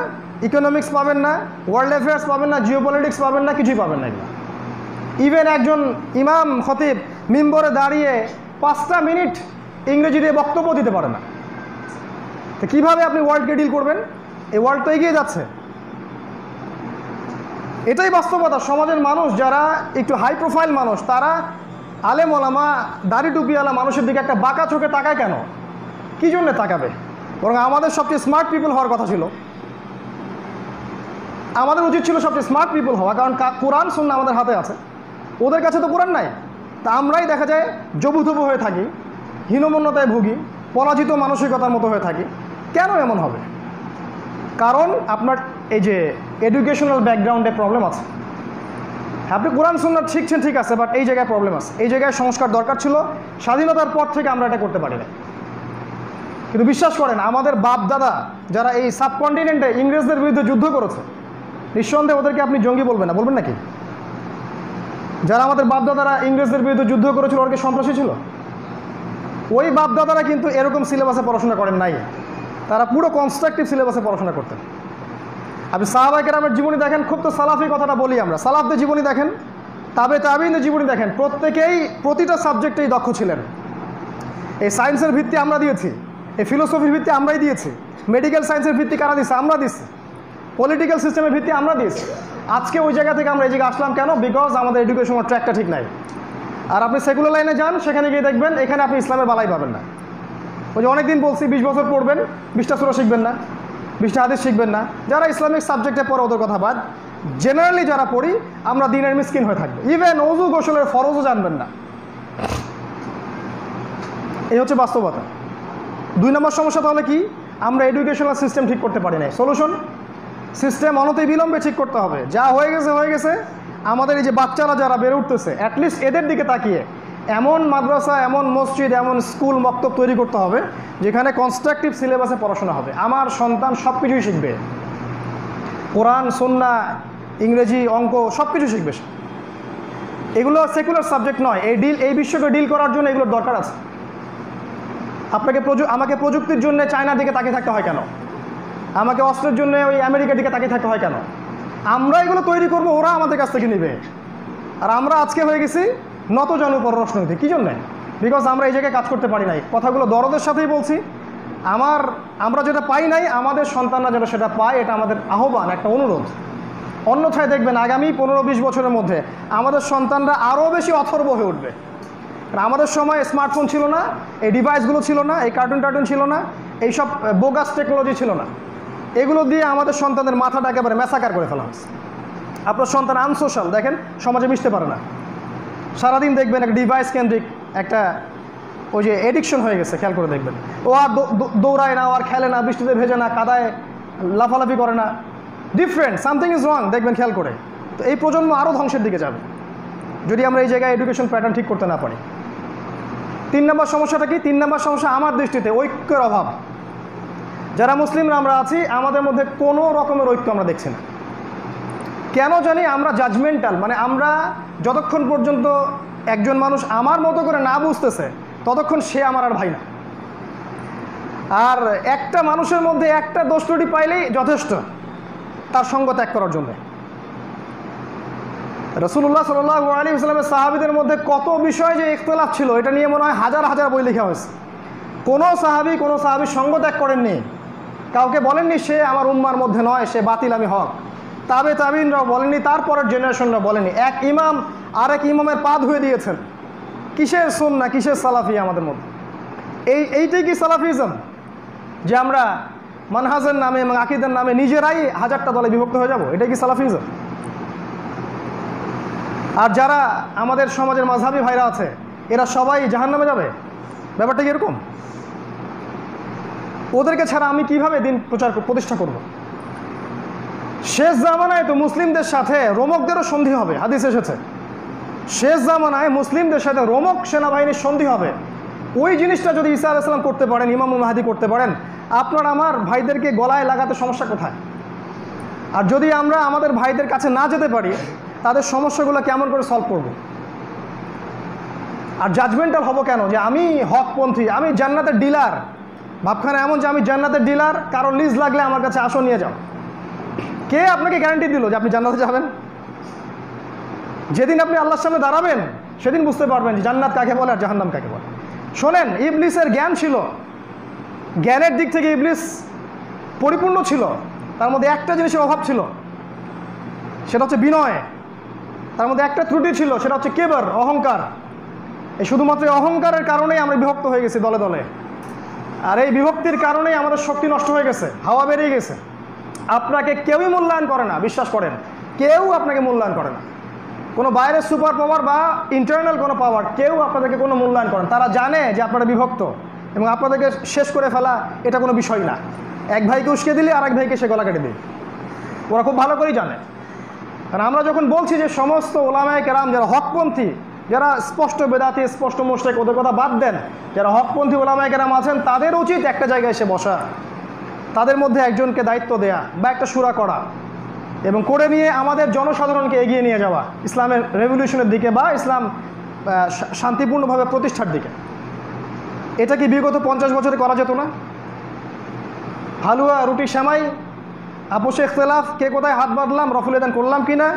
ইকোনমিক্স পাবেন না, ওয়ার্ল্ড অ্যাফেয়ার্স পাবেন না, জিওপলিটিক্স পাবেন না, কিছুই পাবেন না। ইভেন একজন ইমাম খতিব মিম্বরে দাঁড়িয়ে 5টা মিনিট ইংরেজি দিয়ে বক্তব্য দিতে পারে না। তো কীভাবে আপনি ওয়ার্ল্ডকে ডিল করবেন? এই ওয়ার্ল্ড তো এগিয়ে যাচ্ছে। এটাই বাস্তবতা। সমাজের মানুষ যারা একটু হাই প্রোফাইল মানুষ, তারা আলেম ওলামা দাড়ি টুপিওয়ালা মানুষের দিকে একটা বাঁকা চোখে তাকায় কেন? কী জন্য তাকাবে? বরং আমাদের সবচেয়ে স্মার্ট পিপল হওয়ার কথা ছিল। আমাদের উচিত ছিল সবচেয়ে স্মার্ট পিপল হওয়া, কারণ কোরআন সুন্নাহ আমাদের হাতে আছে। ওদের কাছে তো কোরআন নাই। তা আমরাই দেখা যায় জবুথবু হয়ে থাকি, হীনমন্যতায় ভুগি, পরাজিত মানসিকতার মতো হয়ে থাকি। কেন এমন হবে? কারণ আপনার এই যে এডুকেশনাল ব্যাকগ্রাউন্ডে প্রবলেম আছে। আপনি কোরআন সুন্নাহ শিখছেন, ঠিক আছে, বাট এই জায়গায় প্রবলেম আছে। এই জায়গায় সংস্কার দরকার ছিল। স্বাধীনতার পর থেকে আমরা এটা করতে পারি না। কিন্তু বিশ্বাস করেন, আমাদের বাপ দাদা যারা এই সাবকন্টিনেন্টে ইংরেজদের বিরুদ্ধে যুদ্ধ করেছে, নিঃসন্দেহে ওদেরকে আপনি জঙ্গি বলবেন না, বলবেন নাকি? যারা আমাদের বাপদাদারা ইংরেজদের বিরুদ্ধে যুদ্ধ করেছিল, ওরা কি সন্ত্রাসী ছিল? ওই বাপদাদারা কিন্তু এরকম সিলেবাসে পড়াশোনা করেন নাই। তারা পুরো কনস্ট্রাকটিভ সিলেবাসে পড়াশোনা করতেন। আপনি সাহাবায়ে কেরামের জীবনী দেখেন, খুব তো সালাফি কথাটা বলি আমরা, সালাফদের জীবনী দেখেন, তাবেঈনদের জীবনী দেখেন, প্রত্যেকেই প্রতিটা সাবজেক্টেই দক্ষ ছিলেন। এই সায়েন্সের ভিত্তি আমরা দিয়েছি, এই ফিলোসফির ভিত্তি আমরাই দিয়েছি, মেডিকেল সায়েন্সের ভিত্তি কারা দিয়েছে? আমরা দিচ্ছি। পলিটিক্যাল সিস্টেমের ভিত্তি আমরা দিয়েছি। আজকে ওই জায়গা থেকে আমরা এই জায়গায় আসলাম কেন? বিকজ আমাদের এডুকেশনাল ট্র্যাকটা ঠিক নাই। আর আপনি সেকুলার লাইনে যান, সেখানে গিয়ে দেখবেন এখানে আপনি ইসলামের বালাই পাবেন না। ওই যে অনেকদিন বলছি 20 বছর পড়বেন, 20টা সূরা শিখবেন না, 20টা হাদিস শিখবেন না। যারা ইসলামিক সাবজেক্টে পড়ে ওদের কথা বাদ, জেনারেলি যারা পড়ি আমরা দিনের মিসকিন হয়ে থাকবে। ইভেন ওযু গোসলের ফরজও জানবেন না। এই হচ্ছে বাস্তবতা। 2 নম্বর সমস্যা তাহলে কি? আমরা এডুকেশনাল সিস্টেম ঠিক করতে পারি না। সলিউশন, সিস্টেম অনতিবিলম্বে ঠিক করতে হবে। যা হয়ে গেছে। আমাদের এই যে বাচ্চারা যারা বেড়ে উঠতেছে, অ্যাটলিস্ট এদের দিকে তাকিয়ে এমন মাদ্রাসা, এমন মসজিদ, এমন স্কুল মক্তব তৈরি করতে হবে যেখানে কনস্ট্রাকটিভ সিলেবাসে পড়াশোনা হবে। আমার সন্তান সব কিছুই শিখবে, কোরআন সুন্নাহ, ইংরেজি, অঙ্ক সব কিছু শিখবে। এগুলো সেকুলার সাবজেক্ট নয়। এই বিশ্বকে ডিল করার জন্য এগুলোর দরকার আছে। আমাকে প্রযুক্তির জন্য চায়নার দিকে তাকিয়ে থাকতে হয় কেন? আমাকে অস্ত্রের জন্য ওই আমেরিকার দিকে তাকিয়ে থাকতে হয় কেন? আমরা এগুলো তৈরি করব, ওরা আমাদের কাছ থেকে নেবে। আর আমরা আজকে হয়ে গেছি নতজানু পররাষ্ট্রনীতি। কী জন্যে? বিকজ আমরা এই জায়গায় কাজ করতে পারি নাই। কথাগুলো দরদের সাথেই বলছি। আমরা যেটা পাই নাই, আমাদের সন্তানরা যেটা সেটা পায়, এটা আমাদের আহ্বান, একটা অনুরোধ। অন্যথায় দেখবেন আগামী 15-20 বছরের মধ্যে আমাদের সন্তানরা আরও বেশি অথর্ব হয়ে উঠবে। আমাদের সময় স্মার্টফোন ছিল না, এই ডিভাইসগুলো ছিল না, এই কার্টুন ছিল না, এইসব বোগাস টেকনোলজি ছিল না। এগুলো দিয়ে আমাদের সন্তানদের মাথাটা একেবারে ম্যাসাকার করে ফেলা হয়েছে। আপনার সন্তান আনসোশ্যাল, দেখেন সমাজে মিশতে পারে না, সারাদিন দেখবেন একটা ডিভাইস কেন্দ্রিক একটা ওই যে এডিকশন হয়ে গেছে। খেয়াল করে দেখবেন, ও আর দৌড়ায় না, ও আর খেলে না, বৃষ্টিতে ভেজে না, কাদায় লাফালাফি করে না। ডিফারেন্ট, সামথিং ইজ রং, দেখবেন খেয়াল করে। তো এই প্রজন্ম আরও ধ্বংসের দিকে যাবে যদি আমরা এই জায়গায় এডুকেশন প্যাটার্ন ঠিক করতে না পারি। 3 নম্বর সমস্যাটা কি? 3 নম্বর সমস্যা আমার দৃষ্টিতে ঐক্যের অভাব। যারা মুসলিমরা আমরা আছি, আমাদের মধ্যে কোনো রকমের ঐক্য আমরা দেখছি না। কেন জানি আমরা জাজমেন্টাল, মানে আমরা যতক্ষণ পর্যন্ত একজন মানুষ আমার মতো করে না বুঝতেছে, ততক্ষণ সে আমার আর ভাই না। আর একটা মানুষের মধ্যে একটা দোষ ত্রুটি পাইলেই যথেষ্ট তার সঙ্গ ত্যাগ করার জন্য। রাসূলুল্লাহ সাল্লাল্লাহু আলাইহি ওয়াসাল্লামের সাহাবীদের মধ্যে কত বিষয় যে ইখতিলাফ ছিল, এটা নিয়ে মনে হয় হাজার হাজার বই লেখা হয়েছে। কোনো সাহাবী সঙ্গ ত্যাগ করেননি, কাউকে বলেননি সে আমার উম্মার মধ্যে নয়, সে বাতিল আমি হক। তাবিনরাও বলেননি, তারপরের জেনারেশনরা বলেনি। এক ইমাম আরেক ইমামের পা ধুয়ে দিয়েছেন। কিসের সুন্নাহ, কিসের সালাফি আমাদের মধ্যে? এইটাই কি সালাফিজম, যে আমরা মানহাজের নামে এবং আকীদার নামে নিজেরাই হাজারটা দলে বিভক্ত হয়ে যাব? এটাই কি সালাফিজম? আর যারা আমাদের সমাজের মাযহাবী ভাইরা আছে, এরা সবাই জাহান্নামে যাবে? ব্যাপারটা কি এরকম? ওদেরকে ছাড়া আমি কিভাবে দিন প্রতিষ্ঠা করব? শেষ জামানায় তো মুসলিমদের সাথে রোমকদেরও সন্ধি হবে, হাদিস এসেছে। শেষ জামানায় মুসলিমদের সাথে রোমক সেনাবাহিনীর সন্ধি হবে। ওই জিনিসটা যদি ঈসা আলাইহিস সালাম করতে পারেন, ইমাম মাহদী করতে পারেন, আপনার আমার ভাইদেরকে গলায় লাগাতে সমস্যা কোথায়? আর যদি আমরা আমাদের ভাইদের কাছে না যেতে পারি, তাদের সমস্যাগুলো কেমন করে সলভ করব? আর জাজমেন্টাল হব কেন যে আমি হকপন্থী, আমি জান্নাতের ডিলার? ভাবখানা এমন যে আমি জান্নাতের ডিলার, কারো লিজ লাগলে আমার কাছে আসো, নিয়ে যাও। কে আপনাকে গ্যারান্টি দিল যে আপনি জান্নাতে যাবেন? যেদিন আপনি আল্লাহর সামনে দাঁড়াবেন, সেদিন বুঝতে পারবেন যে জান্নাত কাকে বলে আর জাহান্নাম কাকে বলে। শোনেন, ইবলিসের জ্ঞান ছিল, জ্ঞানের দিক থেকে ইবলিস পরিপূর্ণ ছিল। তার মধ্যে একটা জিনিসের অভাব ছিল, সেটা হচ্ছে বিনয়। তার মধ্যে একটা ত্রুটি ছিল, সেটা হচ্ছে কিবর, অহংকার। এই শুধুমাত্র অহংকারের কারণেই আমরা বিভক্ত হয়ে গেছি দলে দলে। আর এই বিভক্তির কারণেই আমাদের শক্তি নষ্ট হয়ে গেছে, হাওয়া বেরিয়ে গেছে। আপনাকে কেউই মূল্যায়ন করে না, বিশ্বাস করেন, কেউ আপনাকে মূল্যায়ন করে না। কোনো বাইরের সুপার পাওয়ার বা ইন্টারনাল কোনো পাওয়ার, কেউ আপনাদেরকে কোনো মূল্যায়ন করেন। তারা জানে যে আপনারা বিভক্ত, এবং আপনাদেরকে শেষ করে ফেলা এটা কোনো বিষয় না। এক ভাইকে উস্কে দিলে আর এক ভাইকে সে গলা কেটে দেয়, ওরা খুব ভালো করেই জানে। কারণ আমরা যখন বলছি যে সমস্ত ওলামায়ে কেরাম যারা হকপন্থী, যারা স্পষ্ট বেদাতি, স্পষ্ট মুশরিক, ওদের কথা বাদ দেন, যারা হকপন্থী ওলামায়ে কেরাম আছেন, তাদের উচিত একটা জায়গায় এসে বসা, তাদের মধ্যে একজনকে দায়িত্ব দেয়া বা একটা শুরা করা, এবং করে নিয়ে আমাদের জনসাধারণকে এগিয়ে নিয়ে যাওয়া ইসলামের রেভলিউশনের দিকে বা ইসলাম শান্তিপূর্ণভাবে প্রতিষ্ঠার দিকে। এটা কি বিগত 50 বছরে করা যেত না? হালুয়া, রুটি, সেমাই, আপোষে ইখতিলাফ, কে কোথায় হাত বাঁধলাম, রফুল এদান করলাম কিনা,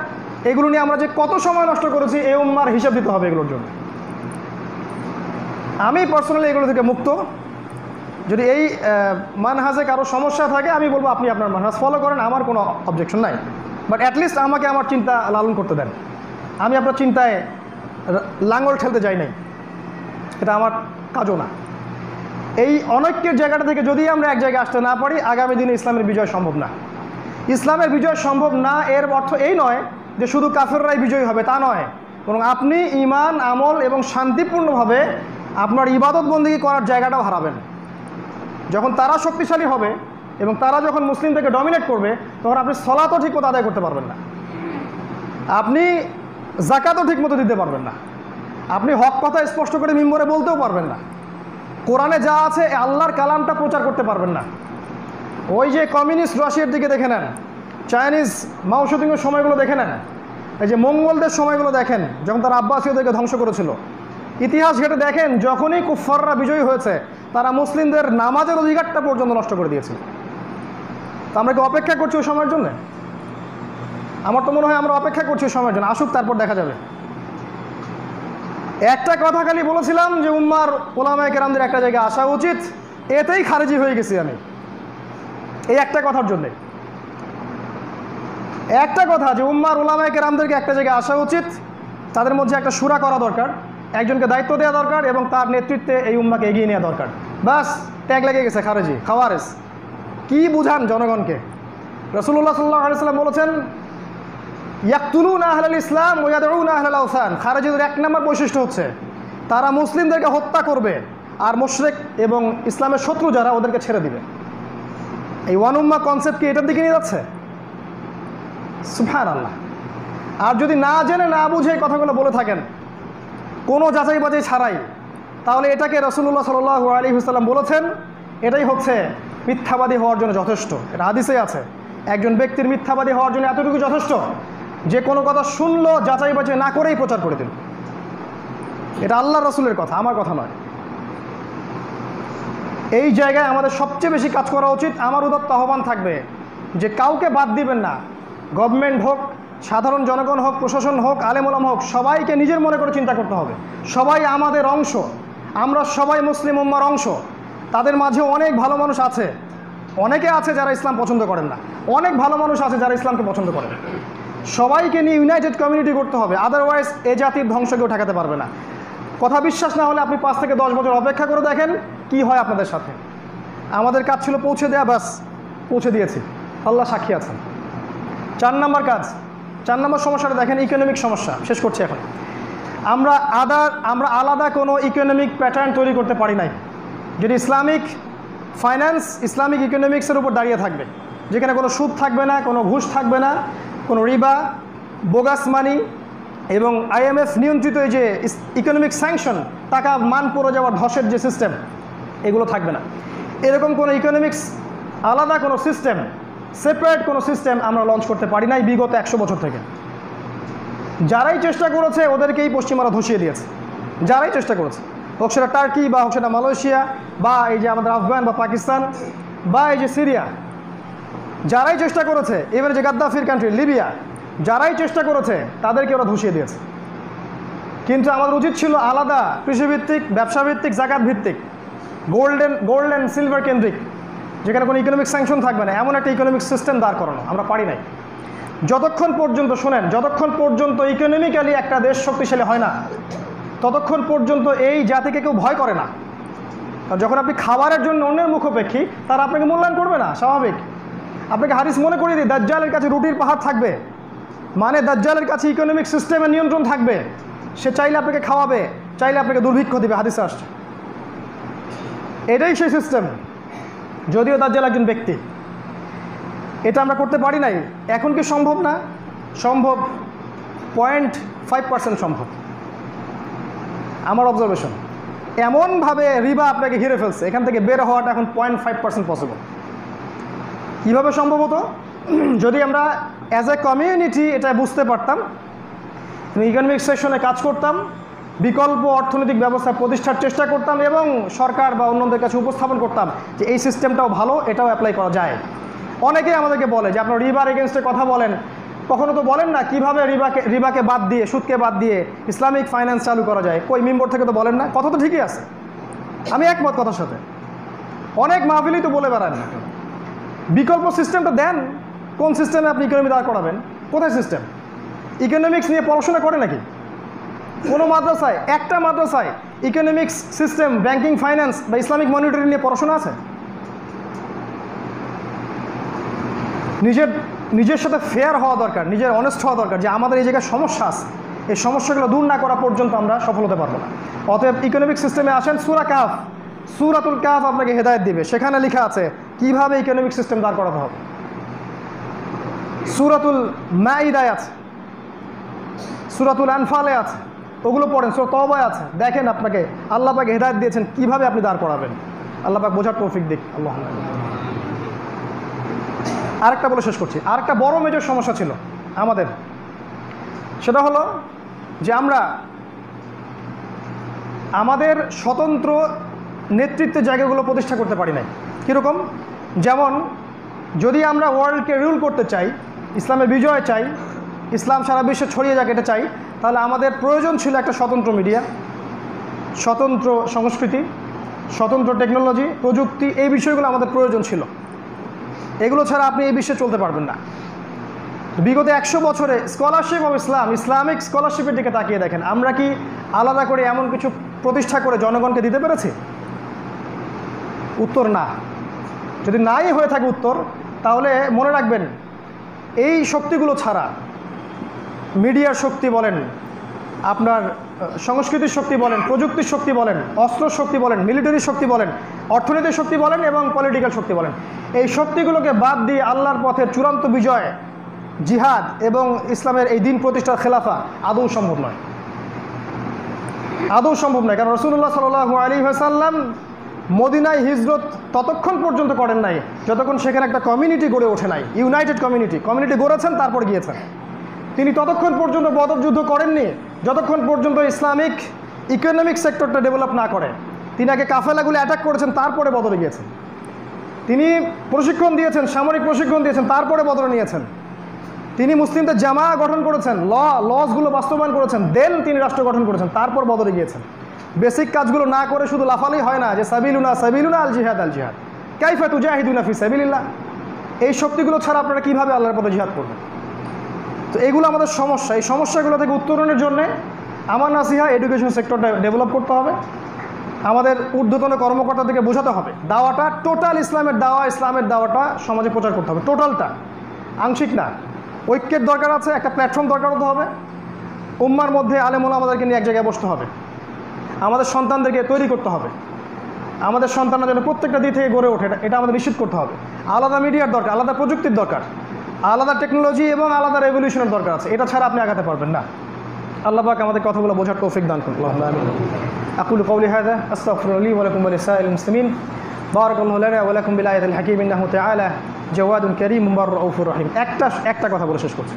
এগুলো নিয়ে আমরা যে কত সময় নষ্ট করেছি, এই উম্মার হিসাব দিতে হবে এগুলোর জন্য। আমি পার্সোনালি এগুলো থেকে মুক্ত। যদি এই মানহাজে কারো সমস্যা থাকে, আমি বলবো আপনি আপনার মানহাজ ফলো করেন, আমার কোনো অবজেকশন নাই। বাট অ্যাটলিস্ট আমাকে আমার চিন্তা লালন করতে দেন। আমি আপনার চিন্তায় লাঙ্গল ঠেলতে যাই নাই, এটা আমার কাজও না। এই অনৈক্যের জায়গাটা থেকে যদি আমরা এক জায়গায় আসতে না পারি, আগামী দিনে ইসলামের বিজয় সম্ভব না। ইসলামের বিজয় সম্ভব না এর অর্থ এই নয় যে শুধু কাফেররাই বিজয়ী হবে, তা নয়। বরং আপনি ঈমান, আমল এবং শান্তিপূর্ণভাবে আপনার ইবাদত বন্দেগী করার জায়গাটাও হারাবেন। যখন তারা শক্তিশালী হবে এবং তারা যখন মুসলিমদেরকে ডমিনেট করবে, তখন আপনি সলাতও ঠিকমতো আদায় করতে পারবেন না, আপনি যাকাতও ঠিকমতো দিতে পারবেন না, আপনি হক কথা স্পষ্ট করে মিম্বরে বলতেও পারবেন না, কোরআনে যা আছে আল্লাহর কালামটা প্রচার করতে পারবেন না। ওই যে কমিউনিস্ট রাশিয়ার দিকে দেখে নেন, চাইনিজ মাও সেতুংয়ের সময়গুলো দেখে নেন, এই যে মঙ্গলদের সময়গুলো দেখেন, যখন তারা আব্বাসীয়দেরকে ধ্বংস করেছিল। ইতিহাস ঘেটে দেখেন, যখনই কুফফাররা বিজয়ী হয়েছে, তারা মুসলিমদের নামাজের অধিকারটা পর্যন্ত নষ্ট করে দিয়েছে। তো আমরা কি অপেক্ষা করছি ওই সময়ের জন্য? আমার তো মনে হয় আমরা অপেক্ষা করছি ওই সময়ের জন্য, আসুক, তারপর দেখা যাবে। একটা কথা খালি বলেছিলাম যে উম্মার ওলামায়ে কেরামদের একটা জায়গায় আসা উচিত, এতেই খারেজি হয়ে গেছি আমি, এই একটা কথার জন্যে। একটা কথা যে উম্মার ওলামায়ে কেরামদেরকে একটা জায়গায় আসা উচিত, তাদের মধ্যে একটা শুরা করা দরকার, একজনকে দায়িত্ব দেওয়া দরকার, এবং তার নেতৃত্বে এই উম্মাকে এগিয়ে নেওয়া দরকার। বাস, ট্যাগ লেগে গেছে খারেজি, খাওয়ারেজ। কি বুঝান জনগণকে? রাসূলুল্লাহ সাল্লাল্লাহু আলাইহি ওয়াসাল্লাম বলেছেন, ইয়াকতুলুনা আহলাল ইসলাম ওয়া ইয়াদউনা আহলাল আওসান। খারেজিদের এক নম্বর বৈশিষ্ট্য হচ্ছে তারা মুসলিমদেরকে হত্যা করবে, আর মুশরিক এবং ইসলামের শত্রু যারা, ওদেরকে ছেড়ে দিবে। এই ওয়ান উম্মাহ কনসেপ্ট কি এটার দিকে নিয়ে যাচ্ছে? সুবহানাল্লাহ। আর যদি না জেনে না বুঝে এই কথাগুলো বলে থাকেন, কোনো যাচাই বাছাই ছাড়াই, তাহলে এটাকে রাসূলুল্লাহ সাল্লাল্লাহু আলাইহি ওয়াসাল্লাম বলেছেন এটাই হচ্ছে মিথ্যাবাদী হওয়ার জন্য যথেষ্ট। এটা হাদিসে আছে, একজন ব্যক্তির মিথ্যাবাদী হওয়ার জন্য এতটুকু যথেষ্ট যে কোনো কথা শুনলো, যাচাই বাছাই না করেই প্রচার করে দিল। এটা আল্লাহ রাসূলের কথা, আমার কথা নয়। এই জায়গায় আমাদের সবচেয়ে বেশি কাজ করা উচিত। আমার উদাত্ত আহ্বান থাকবে যে কাউকে বাদ দিবেন না, গভর্নমেন্ট হোক, সাধারণ জনগণ হোক, প্রশাসন হোক, আলেম ওলামা হোক, সবাইকে নিজের মনে করে চিন্তা করতে হবে। সবাই আমাদের অংশ, আমরা সবাই মুসলিম উম্মার অংশ। তাদের মাঝে অনেক ভালো মানুষ আছে, অনেকে আছে যারা ইসলাম পছন্দ করেন না, অনেক ভালো মানুষ আছে যারা ইসলামকে পছন্দ করেন। সবাইকে নিয়ে ইউনাইটেড কমিউনিটি করতে হবে, আদারওয়াইজ এ জাতির ধ্বংস কেউ ঠেকাতে পারবে না। কথা বিশ্বাস না হলে আপনি 5 থেকে 10 বছর অপেক্ষা করে দেখেন কি হয় আপনাদের সাথে। আমাদের কাজ ছিল পৌঁছে দেয়া, ব্যাস পৌঁছে দিয়েছি, আল্লাহ সাক্ষী আছেন। 4 নম্বর কাজ, 4 নম্বর সমস্যাটা দেখেন, ইকোনমিক সমস্যা। শেষ করছি এখন। আমরা আলাদা কোনো ইকোনমিক প্যাটার্ন তৈরি করতে পারি নাই যদি ইসলামিক ফাইন্যান্স, ইসলামিক ইকোনমিক্সের উপর দাঁড়িয়ে থাকবে, যেখানে কোনো সুদ থাকবে না, কোনো ঘুষ থাকবে না, কোনো রিবা, বোগাস মানি এবং IMF নিয়ন্ত্রিত এই যে ইকোনমিক স্যাংশন, টাকা মান পড়ে যাওয়ার ধসের যে সিস্টেম, এগুলো থাকবে না। এরকম কোনো ইকোনমিক্স আলাদা কোনো সিস্টেম, সেপারেট কোনো সিস্টেম আমরা লঞ্চ করতে পারি নাই বিগত 100 বছর থেকে। যারাই চেষ্টা করেছে ওদেরকেই পশ্চিমারা ধসিয়ে দিয়েছে, যারাই চেষ্টা করেছে, হোক সেটা টার্কি বা হোক সেটা মালয়েশিয়া বা এই যে আমাদের আফগান বা পাকিস্তান বা এই যে সিরিয়া, যারাই চেষ্টা করেছে, এবারে যে গাদ্দাফির কান্ট্রি লিবিয়া, যারাই চেষ্টা করেছে তাদেরকে ওরা ধসিয়ে দিয়েছে। কিন্তু আমাদের উচিত ছিল আলাদা কৃষিভিত্তিক, ব্যবসাভিত্তিক, জাকাত ভিত্তিক, গোল্ড অ্যান্ড সিলভার কেন্দ্রিক, যেখানে কোনো ইকোনমিক স্যাংশন থাকবে না, এমন একটা ইকোনমিক সিস্টেম দাঁড় করানো। আমরা পারি নাই। যতক্ষণ পর্যন্ত শোনেন, যতক্ষণ পর্যন্ত ইকোনমিক্যালি একটা দেশ শক্তিশালী হয় না, ততক্ষণ পর্যন্ত এই জাতিকে কেউ ভয় করে না। আর যখন আপনি খাবারের জন্য অন্যের মুখাপেক্ষী, তারা আপনাকে মূল্যায়ন করবে না, স্বাভাবিক। আপনাকে হাদিস মনে করিয়ে দিই, দাজ্জালের কাছে রুটির পাহাড় থাকবে, মানে দাজ্জালের কাছে ইকোনমিক সিস্টেমের নিয়ন্ত্রণ থাকবে। সে চাইলে আপনাকে খাওয়াবে, চাইলে আপনাকে দুর্ভিক্ষ দিবে, হাদিসে আসছে। এটাই সেই সিস্টেম, যদিও দাজ্জাল একজন ব্যক্তি। এটা আমরা করতে পারি নাই। এখন কি সম্ভব না? সম্ভব, 0.5% সম্ভব। আমার অবজারভেশন, এমনভাবে রিবা আপনাকে ঘিরে ফেলছে, এখান থেকে বের হওয়াটা এখন 0.5% পসিবল। কীভাবে সম্ভব হতো? যদি আমরা অ্যাজ এ কমিউনিটি এটা বুঝতে পারতাম, ইকোনমিক সেকশনে কাজ করতাম, বিকল্প অর্থনৈতিক ব্যবস্থা প্রতিষ্ঠার চেষ্টা করতাম এবং সরকার বা অন্যদের কাছে উপস্থাপন করতাম যে এই সিস্টেমটাও ভালো, এটাও অ্যাপ্লাই করা যায়। অনেকেই আমাদেরকে বলে যে আপনারা রিবার এগেনস্টে কথা বলেন, কখনো তো বলেন না কীভাবে রিবাকে বাদ দিয়ে, সুদকে বাদ দিয়ে ইসলামিক ফাইন্যান্স চালু করা যায়। কই মেম্বর থেকে তো বলেন না। কথা তো ঠিকই আছে, আমি একমত কথার সাথে। অনেক মাহফিলই তো বলে বেড়ান না, বিকল্প সিস্টেমটা দেন। কোন সিস্টেমে আপনি ইকোনমি দাঁড় করাবেন? কোথায় সিস্টেম? ইকোনমিক্স নিয়ে পড়াশোনা করে নাকি কোনো মাদ্রাসায়? একটা মাদ্রাসায় ইকোনমিক্স সিস্টেম, ব্যাংকিং, ফাইন্যান্স বা ইসলামিক মনিটরিং নিয়ে পড়াশোনা আছে? নিজের সাথে ফেয়ার হওয়া দরকার, নিজের অনেস্ট হওয়া দরকার যে আমাদের এই জায়গায় সমস্যা আছে, এই সমস্যাগুলো দূর না করা পর্যন্ত আমরা সফল হতে পারবো না। অতএব ইকোনমিক সিস্টেমে আসেন। সূরাতুল কাহফ আপনাকে হেদায়েত দিবে, সেখানে লেখা আছে কিভাবে ইকোনমিক সিস্টেম দাঁড় করাতে হবে। সূরাতুল মাইদায় আছে, সূরাতুল আনফালে আছে, ওগুলো পড়েন। সূরা তওবায় আছে, দেখেন আপনাকে আল্লাহ পাক হেদায়েত দিয়েছেন কিভাবে আপনি দাঁড় করাবেন। আল্লাহ পাক বোঝার তৌফিক দিক। আল্লাহ। আরেকটা বলে শেষ করছি, আরেকটা বড় মেজর সমস্যা ছিল আমাদের, সেটা হলো যে আমরা আমাদের স্বতন্ত্র নেতৃত্বের জায়গাগুলো প্রতিষ্ঠা করতে পারি নাই। কীরকম? যেমন যদি আমরা ওয়ার্ল্ডকে রুল করতে চাই, ইসলামের বিজয় চাই, ইসলাম সারা বিশ্বে ছড়িয়ে যাক এটা চাই, তাহলে আমাদের প্রয়োজন ছিল একটা স্বতন্ত্র মিডিয়া, স্বতন্ত্র সংস্কৃতি, স্বতন্ত্র টেকনোলজি, প্রযুক্তি, এই বিষয়গুলো আমাদের প্রয়োজন ছিল। এগুলো ছাড়া আপনি এই বিশ্বে চলতে পারবেন না। বিগত 100 বছরে স্কলারশিপ অফ ইসলাম, ইসলামিক স্কলারশিপের দিকে তাকিয়ে দেখেন, আমরা কি আলাদা করে এমন কিছু প্রতিষ্ঠা করে জনগণকে দিতে পেরেছি? উত্তর না। যদি নাই হয়ে থাকে উত্তর, তাহলে মনে রাখবেন এই শক্তিগুলো ছাড়া, মিডিয়ার শক্তি বলেন, আপনার সংস্কৃতির শক্তি বলেন, প্রযুক্তির শক্তি বলেন, অস্ত্র শক্তি বলেন, মিলিটারি শক্তি বলেন, অর্থনৈতিক শক্তি বলেন এবং পলিটিক্যাল শক্তি বলেন, এই শক্তিগুলোকে বাদ দিয়ে আল্লাহর পথের চূড়ান্ত বিজয়, জিহাদ এবং ইসলামের এই দিন প্রতিষ্ঠার খেলাফা আদৌ সম্ভব নয়, আদৌ সম্ভব নয়। কারণ রাসূলুল্লাহ সাল্লাল্লাহু আলাইহি ওয়াসাল্লাম মদিনায় হিজরত ততক্ষণ পর্যন্ত করেন নাই যতক্ষণ সেখানে একটা কমিউনিটি গড়ে ওঠে নাই, ইউনাইটেড কমিউনিটি গড়েছেন, তারপর গিয়েছেন। তিনি ততক্ষণ পর্যন্ত বদর যুদ্ধ করেননি যতক্ষণ পর্যন্ত ইসলামিক ইকোনমিক সেক্টরটা ডেভেলপ না করে। তিনি আগে কাফেলাগুলো অ্যাটাক করেছেন, তারপরে বদরে গিয়েছেন। তিনি প্রশিক্ষণ দিয়েছেন, সামরিক প্রশিক্ষণ দিয়েছেন, তারপরে বদরে নিয়েছেন। তিনি মুসলিমদের জামা গঠন করেছেন, লসগুলো বাস্তবায়ন করেছেন, দেন তিনি রাষ্ট্র গঠন করেছেন, তারপর বদরে গিয়েছেন। বেসিক কাজগুলো না করে শুধু লাফালেই হয় না যে সাবিলুনা সাবিলুনা আল জিহাদ আল জিহাদ, কাইফা তুজাহিদুনা ফি সাবিলিল্লাহ। এই শক্তিগুলো ছাড়া আপনারা কীভাবে আল্লাহর পথে জিহাদ করবেন? তো এগুলো আমাদের সমস্যা। এই সমস্যাগুলো থেকে উত্তরণের জন্যে আমার নাসিহা এডুকেশন সেক্টরটা ডেভেলপ করতে হবে। আমাদের ঊর্ধ্বতন কর্মকর্তাদেরকে বোঝাতে হবে দাওয়াটা টোটাল ইসলামের দাওয়া, ইসলামের দাওয়াটা সমাজে প্রচার করতে হবে, টোটালটা, আংশিক না। ঐক্যের দরকার আছে, একটা প্ল্যাটফর্ম দরকার হতে হবে। উম্মার মধ্যে আলেম ওলামাদেরকে নিয়ে এক জায়গায় বসতে হবে। আমাদের সন্তানদেরকে তৈরি করতে হবে, আমাদের সন্তানরা যেন প্রত্যেকটা দিক থেকে গড়ে ওঠে, এটা আমাদের নিশ্চিত করতে হবে। আলাদা মিডিয়ার দরকার, আলাদা প্রযুক্তির দরকার, আলাদা টেকনোলজি এবং আলাদা রেভলিউশনের দরকার আছে। এটা ছাড়া আপনি আগাতে পারবেন না। আল্লাহ পাক আমাদের কথাগুলো বোঝার তৌফিক দান করুন। আল্লাহুম্মা আমিন। আকুলু কওলি হাযা আস্তাগফিরুল্লাহ লি ওয়া লাকুম ওয়া লিসাইরিল মুসলিমিন। বারাকাল্লাহু লানা ওয়া লাকুম বিল আয়াতিল হাকীম ইন্নাহু তাআলা জাওয়াদুন কারীমুন রাউফুর রহিম। একটা কথা বলে শেষ করছি।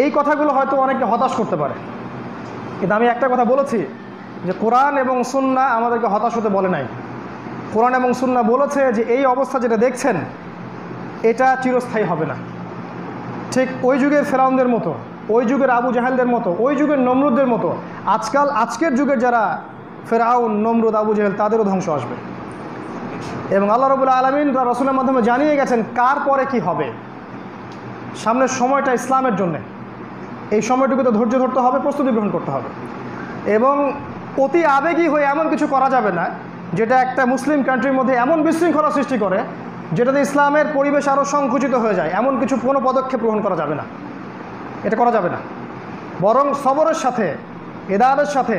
এই কথাগুলো হয়তো অনেককে হতাশ করতে পারে, কিন্তু আমি একটা কথা বলেছি যে কোরআন এবং সুন্নাহ আমাদেরকে হতাশ হতে বলে নাই। কোরআন এবং সুন্নাহ বলেছে যে এই অবস্থা যেটা দেখছেন এটা চিরস্থায়ী হবে না। ঠিক ওই যুগের ফেরাউনদের মতো, ওই যুগের আবু জাহেলদের মতো, ওই যুগের নমরুদদের মতো আজকের যুগের যারা ফেরাউন, নমরুদ, আবু জাহেল, তাদেরও ধ্বংস আসবে। এবং আল্লাহ রাব্বুল আলামিন তার রাসূলের মাধ্যমে জানিয়ে গেছেন কার পরে কি হবে। সামনের সময়টা ইসলামের জন্যে, এই সময়টুকুতে ধৈর্য ধরতে হবে, প্রস্তুতি গ্রহণ করতে হবে এবং অতি আবেগী হয়ে এমন কিছু করা যাবে না যেটা একটা মুসলিম কান্ট্রির মধ্যে এমন বিশৃঙ্খলা সৃষ্টি করে যেটাতে ইসলামের পরিবেশ আরও সংকুচিত হয়ে যায়। এমন কিছু কোনো পদক্ষেপ গ্রহণ করা যাবে না, এটা করা যাবে না। বরং সবরের সাথে, ইদারের সাথে,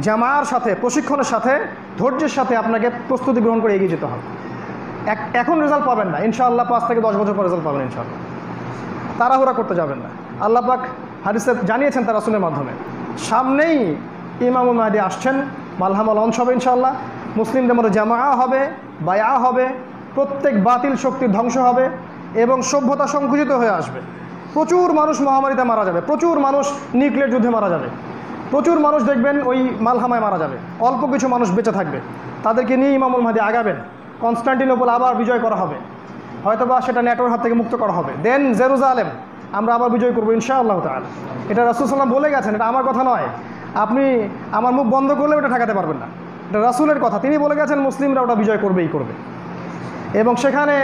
জামার সাথে, প্রশিক্ষণের সাথে, ধৈর্যের সাথে আপনাকে প্রস্তুতি গ্রহণ করে এগিয়ে যেতে হবে। এখন রেজাল্ট পাবেন না, ইনশাআল্লাহ 5 থেকে 10 বছর পর রেজাল্ট পাবেন ইনশাআল্লাহ। তাড়াহুড়া করতে যাবেন না। আল্লাহ পাক হাদিসে জানিয়েছেন তার রাসূলের মাধ্যমে সামনেই ইমামুল মাহদী আসছেন, মালহামা লঞ্চ হবে ইনশাআল্লাহ। মুসলিমদের মধ্যে জামা হবে, বায়া হবে, প্রত্যেক বাতিল শক্তির ধ্বংস হবে এবং সভ্যতা সংকুচিত হয়ে আসবে। প্রচুর মানুষ মহামারীতে মারা যাবে, প্রচুর মানুষ নিউক্লিয়ার যুদ্ধে মারা যাবে, প্রচুর মানুষ দেখবেন ওই মালহামায় মারা যাবে, অল্প কিছু মানুষ বেঁচে থাকবে। তাদেরকে নিয়ে ইমামুল মাহদী আগাবেন। কনস্টান্টিনোপল আবার বিজয় করা হবে, হয়তোবা সেটা নেটোর হাত থেকে মুক্ত করা হবে। দেন জেরুজালেম আমরা আবার বিজয় করবো ইনশাআল্লাহ তাআলা। এটা রাসূল সাল্লাল্লাহু আলাইহি ওয়াসাল্লাম বলে গেছেন, এটা আমার কথা নয়। আপনি আমার মুখ বন্ধ করলেও এটা ঠেকাতে পারবেন না, এটা রাসূলের কথা। তিনি বলে গেছেন মুসলিমরা ওটা বিজয় করবেই করবে এবং সেখানে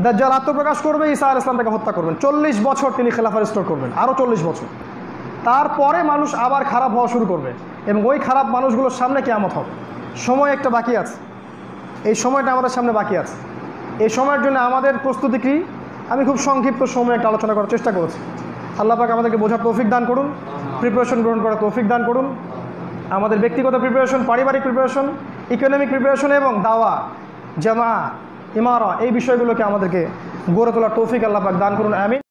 দাজ্জাল আত্মপ্রকাশ করবে, ঈসা আলাইহিস সালাম তাকে হত্যা করবেন। 40 বছর তিনি খেলাফা রিস্টোর করবেন, আরও 40 বছর। তারপরে মানুষ আবার খারাপ হওয়া শুরু করবে এবং ওই খারাপ মানুষগুলোর সামনে কিয়ামত হবে। সময় একটা বাকি আছে, এই সময়টা আমাদের সামনে বাকি আছে। এই সময়ের জন্য আমাদের প্রস্তুতি কী, আমি খুব সংক্ষিপ্ত সময়ে একটা আলোচনা করার চেষ্টা করেছি। আল্লাহ পাক আমাদেরকে বোঝার তৌফিক দান করুন, প্রিপারেশন গ্রহণ করার তৌফিক দান করুন। আমাদের ব্যক্তিগত প্রিপারেশন, পারিবারিক প্রিপারেশন, ইকোনমিক প্রিপারেশন এবং দাওয়া, জামা, ইমারা, এই বিষয়গুলোকে আমাদেরকে গড়ে তোলার তৌফিক আল্লাহ পাক দান করুন। আমিন।